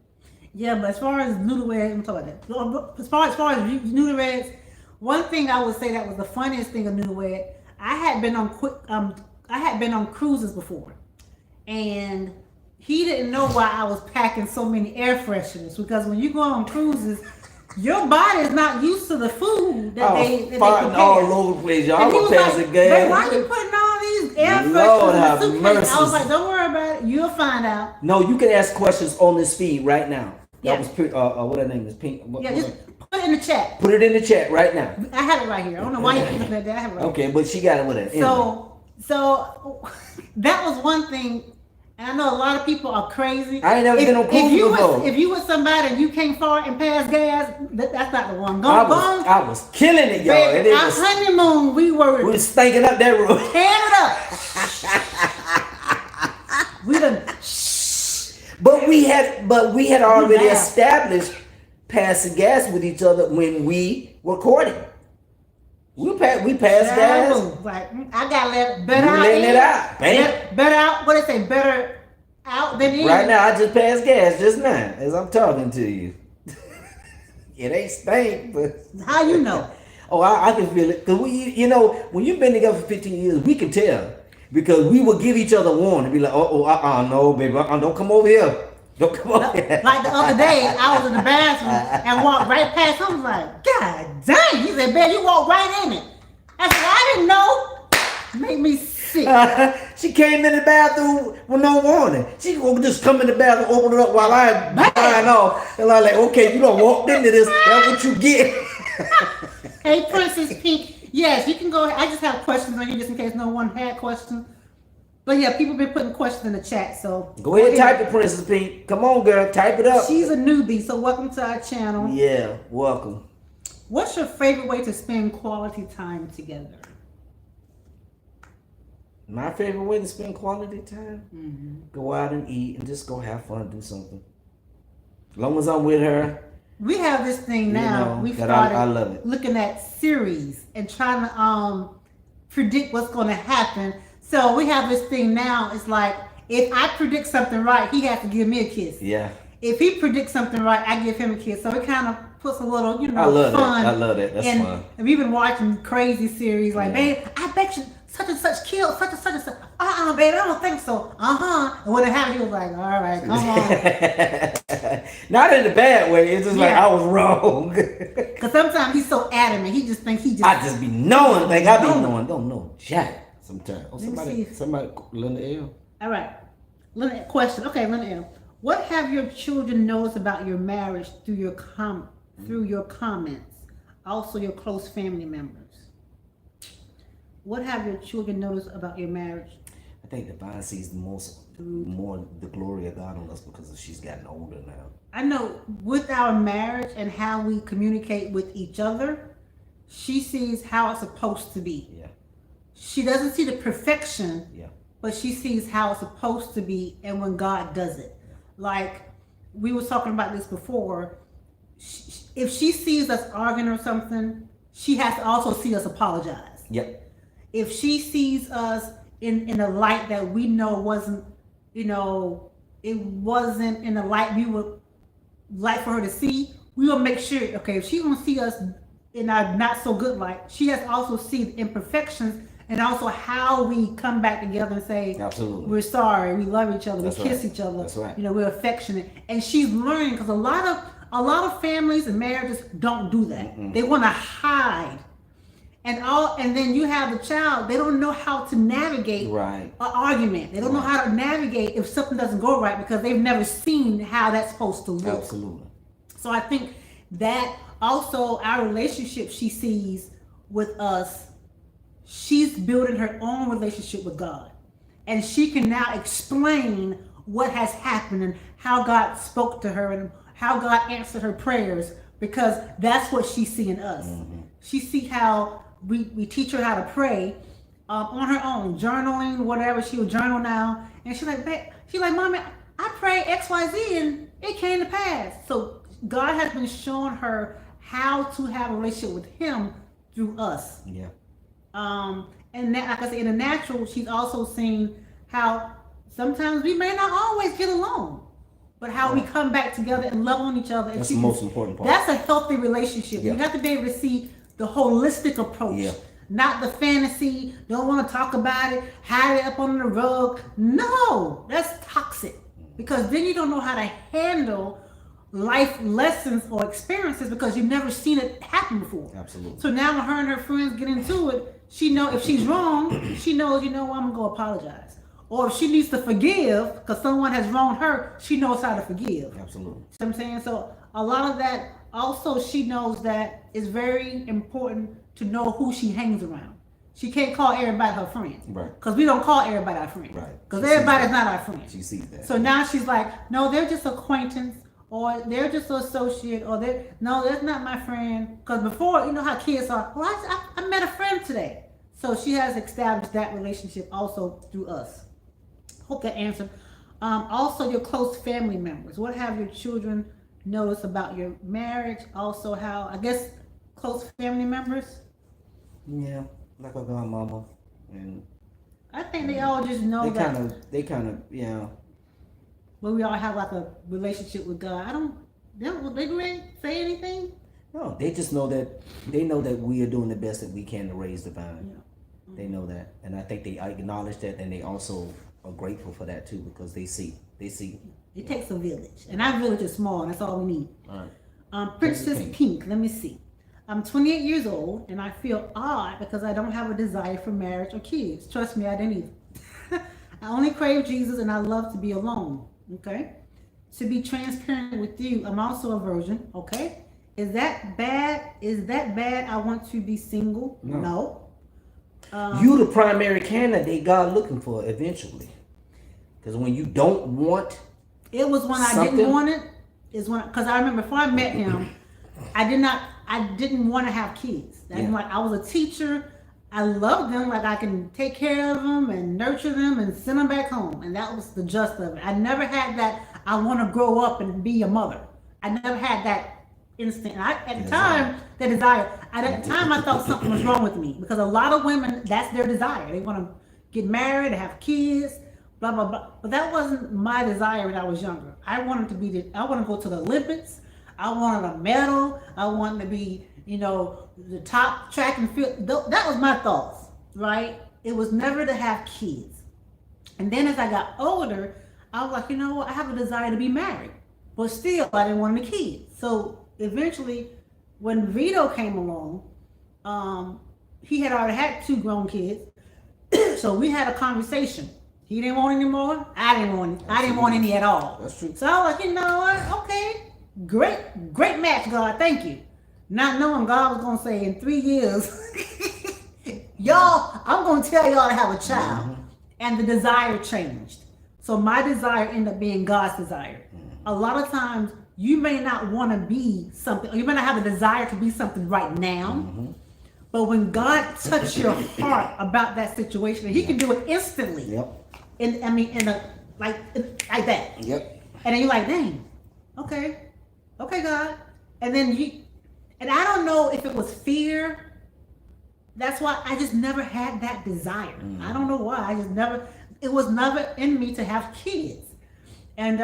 Yeah, but as far as newlyweds, I'm talking about that. As far as newlyweds, one thing I would say that was the funniest thing of newlywed. I had been on cruises before, and he didn't know why I was packing so many air fresheners, because when you go on cruises, your body is not used to the food that they prepare. All over the place, y'all were passing gas. Why are you putting all these air fresheners in the suitcase? I was like, don't worry about it. You'll find out. No, you can ask questions on this feed right now. That was what her name is, Pink. Just put it in the chat. Put it in the chat right now. I have it right here. I don't know why you're looking at that. I have it right here. But she got it with it. So that was one thing. And I know a lot of people are crazy. I ain't never been on cruise before. If you with somebody and you came far and passed gas, that's not the one. I was killing it, y'all. Baby, our honeymoon, we were stinking up that room. Tearing it up. We done. But we had already established passing gas with each other when we were courting. We passed gas. Like, I got better out. Letting it out. Better out. What they say? Better out than in. Right now, I just passed gas just now as I'm talking to you. It ain't stink, but how you know? Oh, I can feel it. Cause when you've been together for 15 years, we can tell because we will give each other warning. Be like, no, baby, don't come over here. Don't come over here. Like the other day, I was in the bathroom and walked right past him. I was like, God dang! He said, "Man, you walked right in it." I said, "I didn't know." Made me sick. She came in the bathroom with no warning. She gonna just come in the bathroom, open it up while I'm buying off, and I'm like, "Okay, you done walked into this. That's what you get." Hey, Princess Pink. Yes, you can go ahead. I just have questions on here just in case no one had questions. But yeah, people been putting questions in the chat, so go ahead, type it, Princess Pink. Come on, girl, type it up. She's a newbie, so welcome to our channel. Yeah, welcome. What's your favorite way to spend quality time together? My favorite way to spend quality time: go out and eat and just go have fun, do something. As long as I'm with her, We have this thing now. We that started I love it. looking at series and trying to predict what's going to happen. So we have this thing now. It's like if I predict something right, he has to give me a kiss. Yeah, If he predicts something right, I give him a kiss. So it kind of puts a little, I love fun. that. I love that. That's and, fun. And we've been watching crazy series like, Yeah. babe, I bet you such and such killed such and such and such. Babe, I don't think so. And when it happened, he was like, all right, come on. Not in a bad way. It's just like Yeah. I was wrong. Because sometimes he's so adamant. He just thinks he just. I just be knowing things. I be knowing. Don't know jack sometimes. Oh, Let me see. somebody, Linda L. All right. Question. Okay, Linda L. What have your children noticed about your marriage through your comments? Also, your close family members. What have your children noticed about your marriage? I think Divine sees more the glory of God on us because she's gotten older now. I know with our marriage and how we communicate with each other, she sees how it's supposed to be. Yeah. She doesn't see the perfection, Yeah. but she sees how it's supposed to be and when God does it. Like we were talking about this before, if she sees us arguing or something, she has to also see us apologize. Yep. If she sees us in a light that we know wasn't, it wasn't in a light we would like for her to see, we will make sure, okay, if she gonna see us in our not so good light, she has to also see the imperfections and also how we come back together and say, absolutely, we're sorry, we love each other, That's we kiss right. each other, That's right. We're affectionate. And she's learning because a lot of families and marriages don't do that. They want to hide. And then you have the child, they don't know how to navigate right. an argument. They don't know how to navigate if something doesn't go right because they've never seen how that's supposed to look. Absolutely. So I think that also our relationship she sees with us, she's building her own relationship with God. And she can now explain what has happened and how God spoke to her and how God answered her prayers because that's what she sees in us. She see how we teach her how to pray on her own, journaling, whatever. She will journal now. And she's like, Mommy, I prayed XYZ and it came to pass. So God has been showing her how to have a relationship with him through us. Yeah. And that, like I said, in the natural, she's also seen how sometimes we may not always get along, but how we come back together and love on each other. And That's the most important part. That's a healthy relationship. Yeah. You have to be able to see the holistic approach, Yeah. not the fantasy. Don't want to talk about it, hide it up under the rug. No, that's toxic because then you don't know how to handle life lessons or experiences because you've never seen it happen before. Absolutely. So now when her and her friends get into it, she know if she's wrong, she knows, I'm gonna go apologize. Or if she needs to forgive because someone has wronged her, she knows how to forgive. Absolutely. You know what I'm saying? So a lot of that also she knows that it's very important to know who she hangs around. She can't call everybody her friend. Right. Because we don't call everybody our friend. Right. Because She sees everybody's that. not our friend. She sees that. So now she's like, no, they're just acquaintance, or they're just an associate, or no, that's not my friend. Because before, you know how kids are, well, I met a friend today. So she has established that relationship also through us. Hope that answered. Also, your close family members. What have your children noticed about your marriage? Also, how, I guess, close family members? Yeah, like a godmama, and I think they all just know they kind of, yeah. Well, we all have like a relationship with God. They really say anything? No, they just know that we are doing the best that we can to raise Divine. Yeah. They know that, and I think they acknowledge that, and they also are grateful for that too because they see. It takes a village, and our village is small, and that's all we need. All right. Princess Pink, let me see. I'm 28 years old, and I feel odd because I don't have a desire for marriage or kids. Trust me, I didn't either. I only crave Jesus, and I love to be alone. Okay? To be transparent with you, I'm also a virgin. Okay? Is that bad? I want to be single? No. You the primary candidate God looking for eventually. Because when you don't want it was when I didn't want it. Is when, because I remember before I met him, I didn't want to have kids. I was a teacher. I love them, like I can take care of them and nurture them and send them back home. And that was the gist of it. I never had that, I want to grow up and be a mother. I never had that instinct. At the time, the desire, at the time I thought something was wrong with me, because a lot of women, that's their desire. They want to get married, have kids, blah, blah, blah. But that wasn't my desire when I was younger. I wanted to go to the Olympics. I wanted a medal. I wanted to be, the top track and field. That was my thoughts, right? It was never to have kids. And then as I got older, I was like, I have a desire to be married. But still, I didn't want any kids. So eventually, when Vito came along, he had already had 2 grown kids. So we had a conversation. He didn't want any more. I didn't want any at all. That's true. So I was like, what? Okay, great match, God. Thank you. Not knowing God was gonna say in 3 years, I'm gonna tell y'all to have a child. Mm-hmm. And the desire changed. So my desire ended up being God's desire. Mm-hmm. A lot of times you may not want to be something, or you may not have a desire to be something right now. Mm-hmm. But when God touched your heart about that situation, He can do it instantly. Yep. Like that. Yep. And then you're like, dang, okay, God. And I don't know if it was fear. That's why I just never had that desire. Mm. I don't know why. It was never in me to have kids. And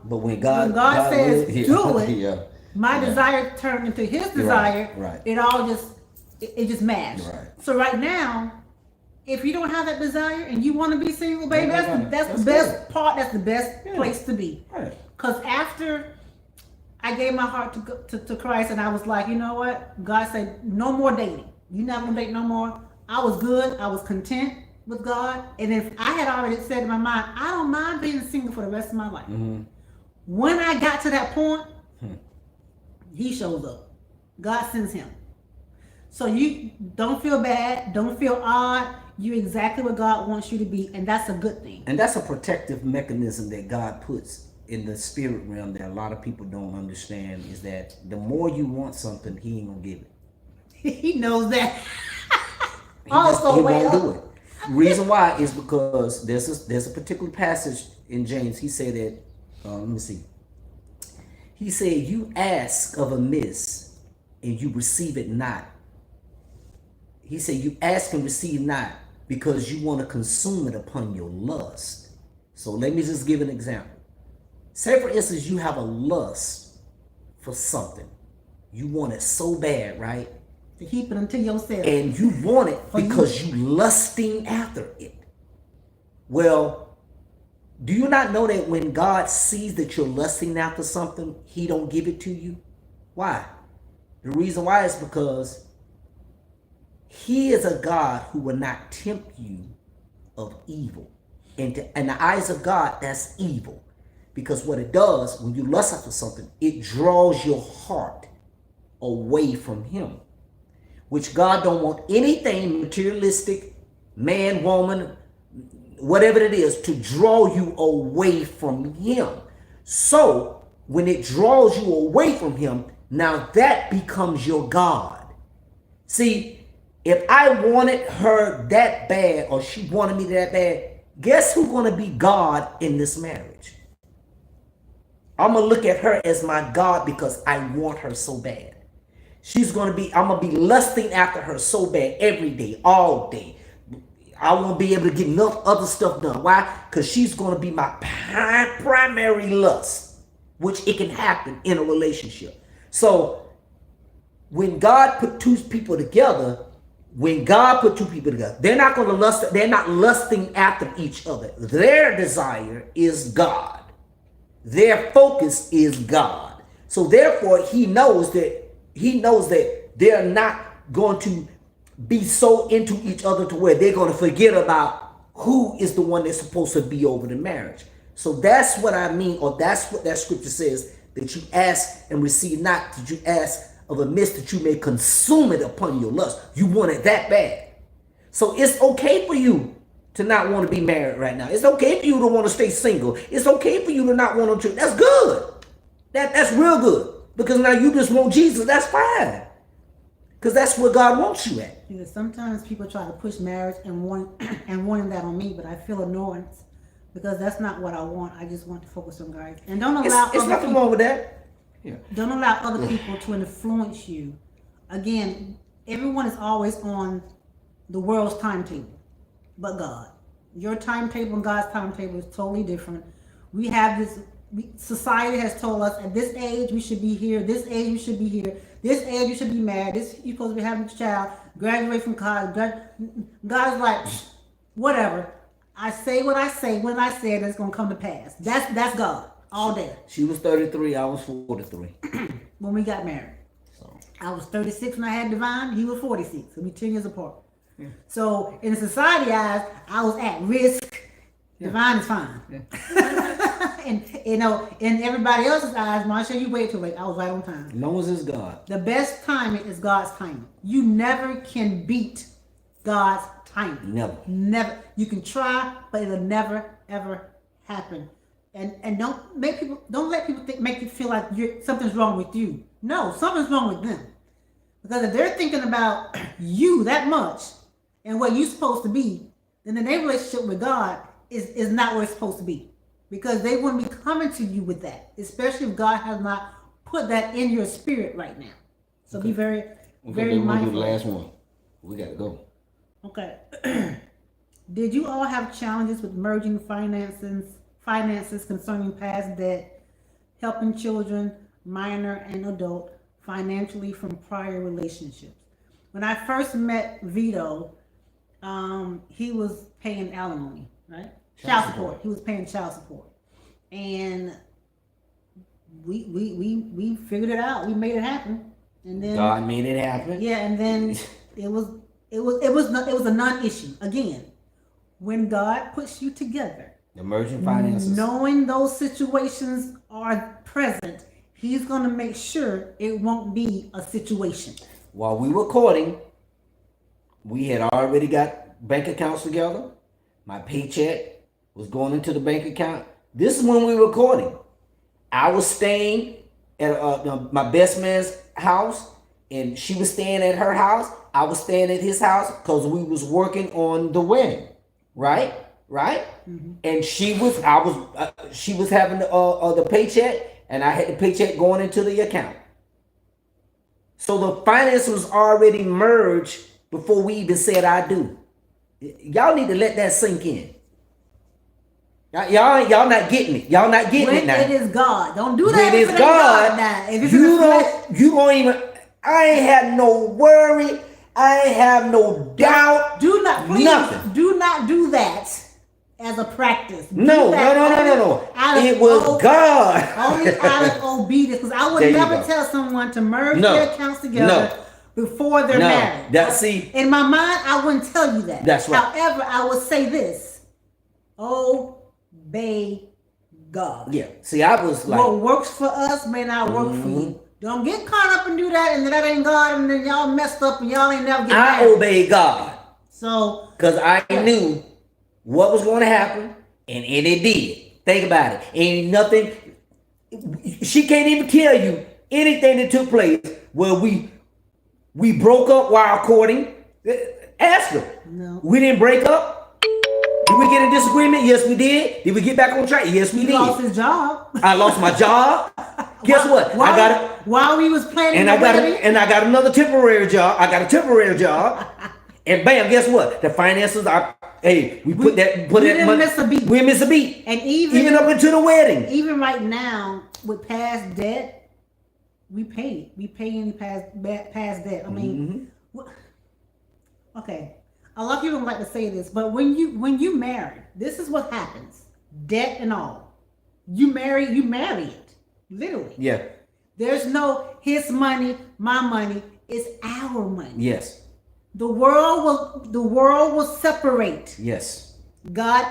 but when God says do it, my desire turned into His desire. Right. It all just matched. Right. So right now, if you don't have that desire and you want to be single, baby, that's the best part. That's the best place to be. Right. Because after I gave my heart to Christ, and I was like, you know what? God said, no more dating. You're not gonna date no more. I was good. I was content with God. And if I had already said in my mind, I don't mind being single for the rest of my life. Mm-hmm. When I got to that point, He shows up. God sends Him. So you don't feel bad. Don't feel odd. You're exactly what God wants you to be. And that's a good thing. And that's a protective mechanism that God puts in the spirit realm that a lot of people don't understand, is that the more you want something, He ain't gonna give it. He knows that. He won't do it. Reason why is because there's a particular passage in James. He said that, let me see. He said, you ask of amiss and you receive it not. He said, you ask and receive not because you want to consume it upon your lust. So let me just give an example. Say, for instance, you have a lust for something. You want it so bad, right? To keep it unto yourself. And you want it because you lusting after it. Well, do you not know that when God sees that you're lusting after something, He don't give it to you? Why? The reason why is because He is a God who will not tempt you of evil. And in the eyes of God, that's evil. Because what it does, when you lust after something, it draws your heart away from Him. Which God don't want anything materialistic, man, woman, whatever it is, to draw you away from Him. So when it draws you away from Him, now that becomes your God. See, if I wanted her that bad, or she wanted me that bad, guess who's going to be God in this marriage? I'm going to look at her as my God because I want her so bad. I'm going to be lusting after her so bad every day, all day. I won't be able to get enough other stuff done. Why? Because she's going to be my primary lust, which it can happen in a relationship. So when God put two people together, they're not going to lust. They're not lusting after each other. Their desire is God. Their focus is God. So therefore, He knows that they're not going to be so into each other to where they're going to forget about who is the one that's supposed to be over the marriage. So that's what I mean, or that's what that scripture says, that you ask and receive not, that you ask of amiss, that you may consume it upon your lust. You want it that bad. So it's okay for you to not want to be married right now. It's okay for you to want to stay single. It's okay for you to not want to. That's good. That's real good. Because now you just want Jesus. That's fine. Because that's where God wants you at. Because sometimes people try to push marriage and wanting that on me, but I feel annoyance because that's not what I want. I just want to focus on God. And don't allow It's nothing wrong with that. Yeah. Don't allow other people to influence you. Again, everyone is always on the world's timetable, but God. Your timetable and God's timetable is totally different. We have this. Society has told us at this age we should be here. This age we should be here. This age you should be married. This you're supposed to be having a child. Graduate from college. God's like, whatever. I say what I say when I say it. It's gonna come to pass. That's God all day. She was 33. I was 43. When we got married. So I was 36 when I had Divine. He was 46. So we 10 years apart. Yeah. So in the society eyes, I was at risk. Yeah. Divine is fine. Yeah. And you know, in everybody else's eyes, Marsha, you wait too late. I was right on time. As long as it's God. The best timing is God's timing. You never can beat God's timing. Never. You can try, but it'll never ever happen. And don't let people make you feel like something's wrong with you. No, something's wrong with them. Because if they're thinking about you that much and what you're supposed to be, then their relationship with God is not where it's supposed to be. Because they wouldn't be coming to you with that, especially if God has not put that in your spirit right now. So be very, very mindful. Do the last one. We got to go. Okay. Did you all have challenges with merging finances concerning past debt, helping children, minor and adult, financially from prior relationships? When I first met Vito, he was paying alimony, right? Child support. He was paying child support, and we figured it out. We made it happen, and then God made it happen. Yeah, and then it was a non-issue again. When God puts you together, emerging finances, knowing those situations are present, He's gonna make sure it won't be a situation. While we were courting, we had already got bank accounts together. My paycheck was going into the bank account. This is when we were courting. I was staying at my best man's house, and she was staying at her house. I was staying at his house because we was working on the wedding, right? Mm-hmm. And she was having the paycheck, and I had the paycheck going into the account. So the finance was already merged before we even said I do. Y'all need to let that sink in. Y'all not getting it. Y'all not getting it now. It is God. Don't do that. When it's God, you don't even. I ain't have no worry. I ain't have no doubt. Do not, please, nothing. Do not do that as a practice. No. It was God. Only out of obedience. Because I would never tell someone to merge their accounts together before they're married. In my mind, I wouldn't tell you that. That's right. However, I would say this. Obey God. Yeah. See, I was like, what works for us may not work for you. Don't get caught up and do that, and that ain't God, and then y'all messed up, and y'all ain't never get married. I obeyed God. So, because I knew what was going to happen, and it did. Think about it. Ain't nothing. She can't even tell you anything that took place where we broke up while courting. Ask her. No. We didn't break up. Did we get a disagreement? Yes, we did. Did we get back on track? Yes, we did. He lost his job. I lost my job. Guess what? I got it. While we was planning and I got another temporary job. I got a temporary job. And bam, guess what? The finances are. Hey, we put that didn't miss a beat. We didn't miss a beat. And even up into the wedding. Even right now with past debt, we pay. We pay any past debt. I mean, okay. A lot of people don't like to say this, but when you marry, this is what happens. Debt and all. You marry it. Literally. Yeah. There's no his money, my money. It's our money. Yes. The world will separate. Yes. God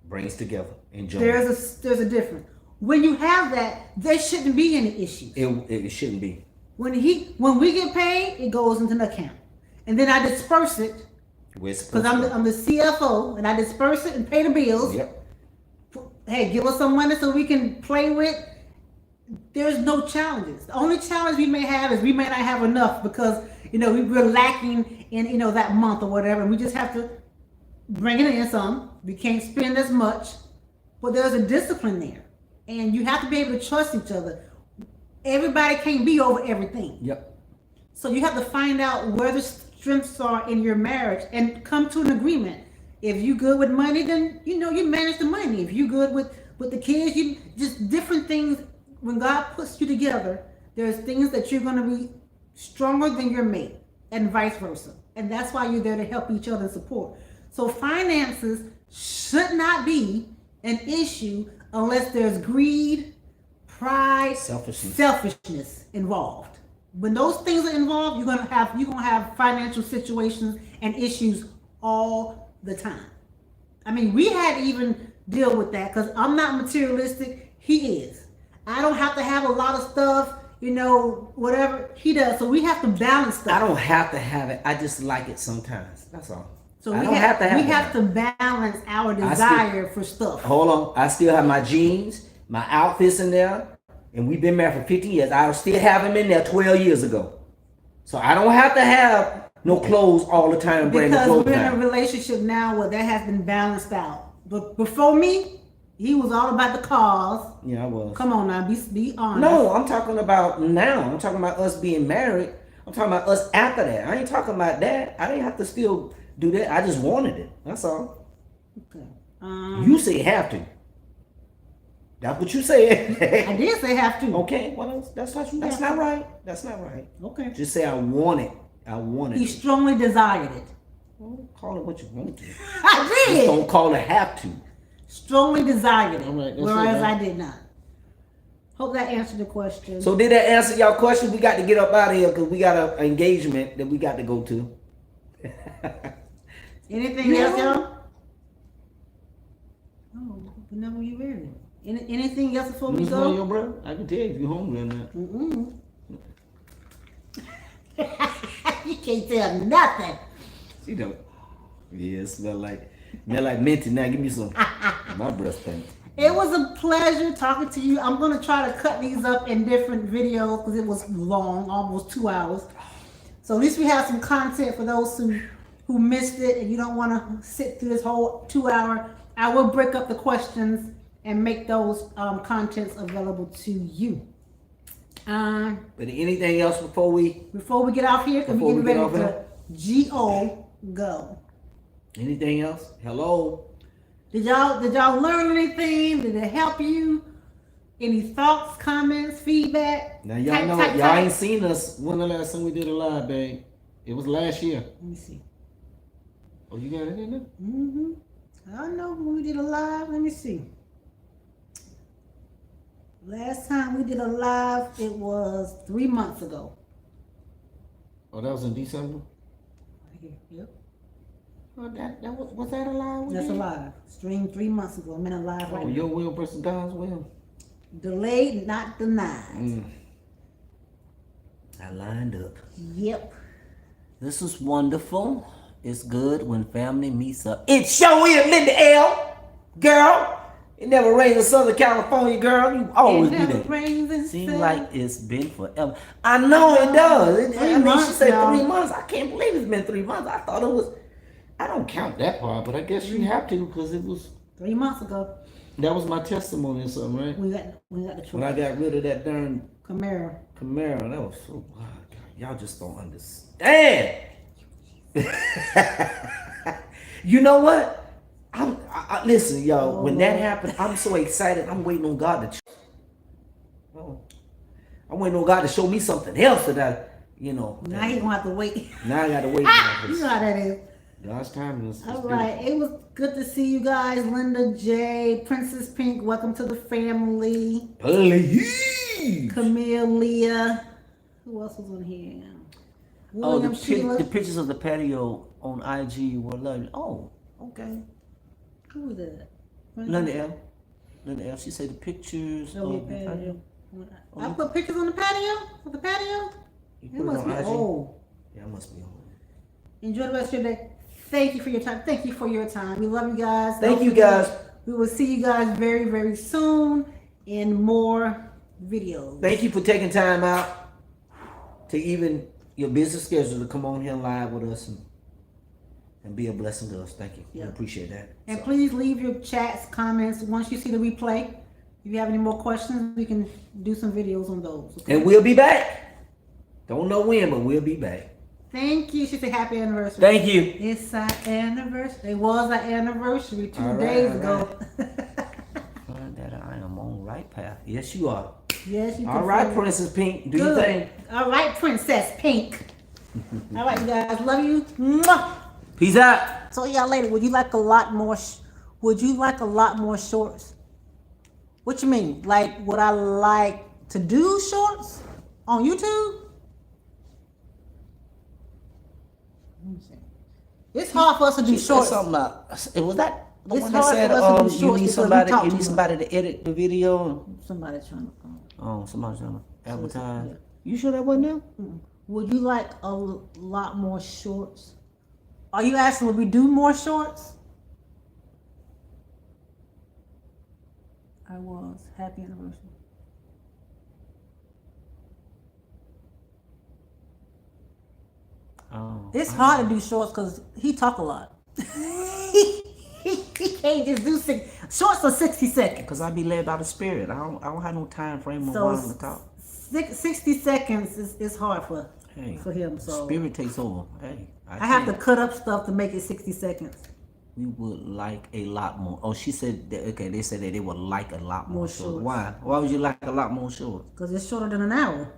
brings together. Enjoy. There's a difference. When you have that, there shouldn't be any issues. It shouldn't be. When we get paid, it goes into an account, and then I disperse it. Because I'm the CFO, and I disperse it and pay the bills. Yep. Hey, give us some money so we can play with. There's no challenges. The only challenge we may have is we may not have enough, because we're lacking in, that month or whatever. And we just have to bring it in some. We can't spend as much, but there's a discipline there. And you have to be able to trust each other. Everybody can't be over everything. Yep. So you have to find out where the strengths are in your marriage and come to an agreement. If you good with money, then you manage the money. If you good with the kids, you just different things. When God puts you together, there's things that you're going to be stronger than your mate, and vice versa. And that's why you're there to help each other and support. So finances should not be an issue unless there's greed, pride, selfishness involved. When those things are involved, you're gonna have financial situations and issues all the time. I mean, we had to even deal with that because I'm not materialistic. He is. I don't have to have a lot of stuff, whatever he does. So we have to balance stuff. I don't have to have it. I just like it sometimes. That's all. So we have to balance our desire for stuff. Hold on. I still have my jeans, my outfits in there, and we've been married for 50 years. I still have them in there 12 years ago. So I don't have to have no clothes all the time. Because we're in a relationship now where that has been balanced out. But before me, he was all about the cars. Yeah, I was. Come on now, be honest. No, I'm talking about now. I'm talking about us being married. I'm talking about us after that. I ain't talking about that. I didn't have to still do that. I just wanted it. That's all. Okay. You say have to. That's what you said. I did say have to. Okay. What else? That's not right. That's not right. Okay. Just say I want it. I want it. He strongly desired it. Well, call it what you want to. I did. Just don't call it have to. Strongly desired it, right, whereas I did not. Hope that answered the question. So did that answer y'all question? We got to get up out of here because we got an engagement that we got to go to. Anything else, y'all? Oh, whenever you ready. Anything else before we go? Your brother? I can tell if you're hungry or not. You can't tell nothing. She don't. Yeah, it smell like minty. Now give me some. My breath stinks. It was a pleasure talking to you. I'm gonna try to cut these up in different videos because it was long, almost 2 hours. So at least we have some content for those who missed it and you don't want to sit through this whole 2 hour. I will break up the questions and make those contents available to you. But anything else before we get off here? Because we're getting ready to go. Anything else? Hello. Did y'all learn anything? Did it help you? Any thoughts, comments, feedback? Now y'all know y'all ain't seen us. When the last time we did a live, babe? It was last year. Let me see. Oh, you got it in there? Mm-hmm. I know when we did a live. Let me see. Last time we did a live, it was 3 months ago. Oh, that was in December? Right here. Yep. Oh, was that a live? That's a live. Streamed 3 months ago. I'm in a live right now. Your will versus God's will. Delayed, not denied. I lined up. Yep. This is wonderful. It's good when family meets up. It sure is, Linda L. Girl. It never rains in Southern California, girl. You always be there. Seems like it's been forever. I know it does. She said 3 months. I can't believe it's been 3 months. I thought it was. I don't count that part, but I guess you have to because it was 3 months ago. That was my testimony or something, right? We got the truck. When I got rid of that darn Camaro, that was so God, y'all just don't understand. You know what? Listen, y'all. When that happened, I'm so excited. I'm waiting on God to. I'm waiting on God to show me something else that I. Now he gonna have to wait. Now I gotta wait. You know how that is. God's time is. All right. It was good to see you guys. Linda J, Princess Pink, welcome to the family. Please. Camille, Leah. Who else was on here? William, the pictures of the patio on IG were lovely. Oh, okay. Who was that? Linda L. She said the pictures of the patio. I put pictures on the patio? Of the patio? You put it on IG? Old. Yeah, I must be old. Enjoy the rest of your day. Thank you for your time. Thank you for your time. We love you guys. Thank you guys. We will see you guys very, very soon in more videos. Thank you for taking time out to even your busy schedule to come on here live with us and be a blessing to us. Thank you. Yeah. We appreciate that. And please leave your chats, comments once you see the replay. If you have any more questions, we can do some videos on those. Okay? And we'll be back. Don't know when, but we'll be back. Thank you. She said happy anniversary. Thank you. It's our anniversary. It was our anniversary 2 All right, days all ago. Find that I am on right path. Yes, you are. Yes, you All can right, say it. Princess Pink. Do Good. your thing. All right, Princess Pink. All right, you guys. Love you. Mwah. Peace out. So y'all later. Would you like a lot more? Would you like a lot more shorts? What you mean? Like, would I like to do shorts on YouTube? Let me see. It's hard for us to do She said shorts. something about, was that the It's one that hard said for us to do you shorts need because we somebody talk you too need much. somebody to edit the video? Somebody trying to. Oh, somebody's trying to advertise. yeah. You sure that wasn't them? Would you like a lot more shorts? Are you asking would we do more shorts? I was. Happy anniversary. Oh, It's hard to do shorts because he talk a lot. he can't just do shorts are 60 seconds. because I be led by the Spirit. I don't have no time frame on So why I'm to talk. 60 seconds is hard for Hey, him. So Spirit takes over. Hey, I have to cut up stuff to make it 60 seconds. We would like a lot more. Oh, she said that, okay. They said that they would like a lot more More shorts. shorts. Why? Why would you like a lot more shorts? Because it's shorter than an hour.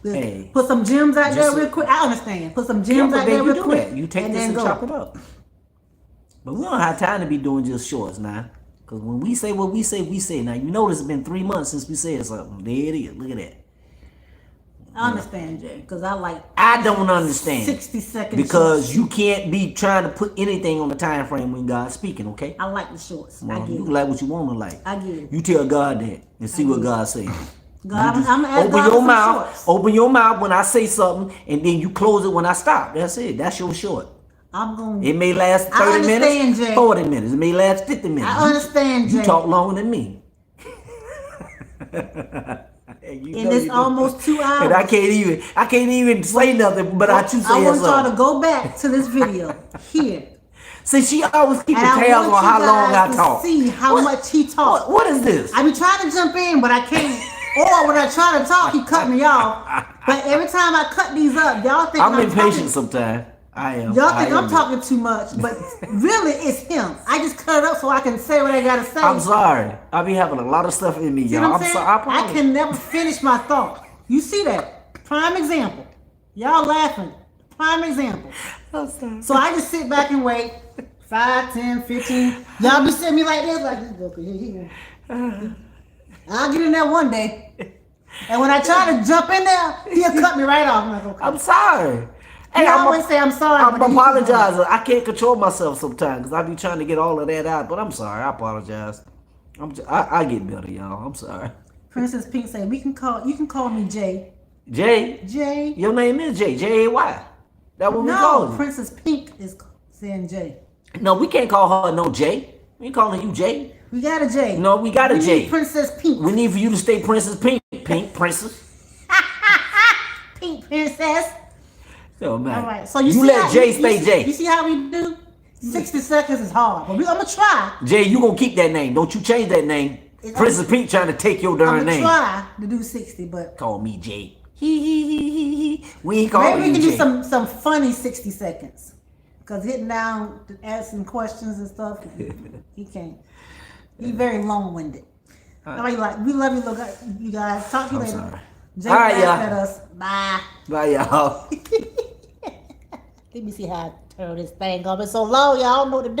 Hey, Put some gems out there just- real quick. I understand. Put some Yeah, gems but out then there you real do quick. that. You take and this then and go. chop it up. But we don't have time to be doing just shorts now. Because when we say what we say, we say. Now, you notice it's been 3 months since we said something. There it is. Look at that. I understand, Jay, because I like I don't understand. 60 seconds. Because you can't be trying to put anything on the time frame when God's speaking, okay? I like the shorts. I Well, get you it. like what you want to like. I get it. You tell God that and see what God says. God, You just I'm gonna ask open God your for some mouth. shorts. Open your mouth when I say something, and then you close it when I stop. That's it. That's your short. I'm going. It may last I 30 understand, minutes, Jay. 40 minutes. It may last 50 minutes. I understand, You Jay. talk longer than me. And you And know it's you do. almost 2 hours. And I can't even say nothing, but I choose to I say want y'all something. to go back to this video here. See, she always keeping And I tabs want on you how long guys I to talk. see how much he talks. What is this? I be trying to jump in, but I can't. Or when I try to talk, he cut me off. But every time I cut these up, y'all think I'm I'm impatient talking. sometimes. I am. Y'all I think I'm am. talking too much, but really it's him. I just cut it up so I can say what I gotta say. I'm sorry. I be having a lot of stuff in me, See y'all. what I'm I'm saying? sorry. I apologize. can never finish my thought. You see that? Prime example. Y'all laughing. Prime example. I'm sorry. So I just sit back and wait. 5, 10, 15. Y'all be sitting me like this, like this. Okay, I'll get in there one day. And when I try to jump in there, he'll cut me right off. I'm like, okay. I'm sorry. He I'm always say I'm sorry. I'm but then he keep going. apologizing. I can't control myself sometimes because I be trying to get all of that out. But I'm sorry. I apologize. I get better, y'all. I'm sorry. Princess Pink say you can call me Jay. Jay, Jay. your name is Jay. J-A-Y. That what we No, call you. Princess Pink is saying Jay. No, we can't call her no Jay. We ain't calling you Jay. We got a J. No, we got a We J. need Princess Pink. We need for you to stay Princess Pink. Pink Princess. Pink Princess. So, man. All right. So you see let how, Jay you stay see, Jay. You see how we do? 60 seconds is hard, but I'm gonna try. Jay, you gonna keep that name. Don't you change that name. It's- Princess Pink trying to take your I'm darn gonna name. try to do 60, but Call me Jay. He. We ain't calling maybe we you can Jay. do some funny 60 seconds. Cause getting down to asking questions and stuff, he can't. He's very long-winded. All right, we love you, you guys. Talk to you I'm later. sorry. Jay All right, laughed y'all. at us. Bye. Bye, y'all. Let me see how I turn this thing off. It's so low, y'all don't know what to do.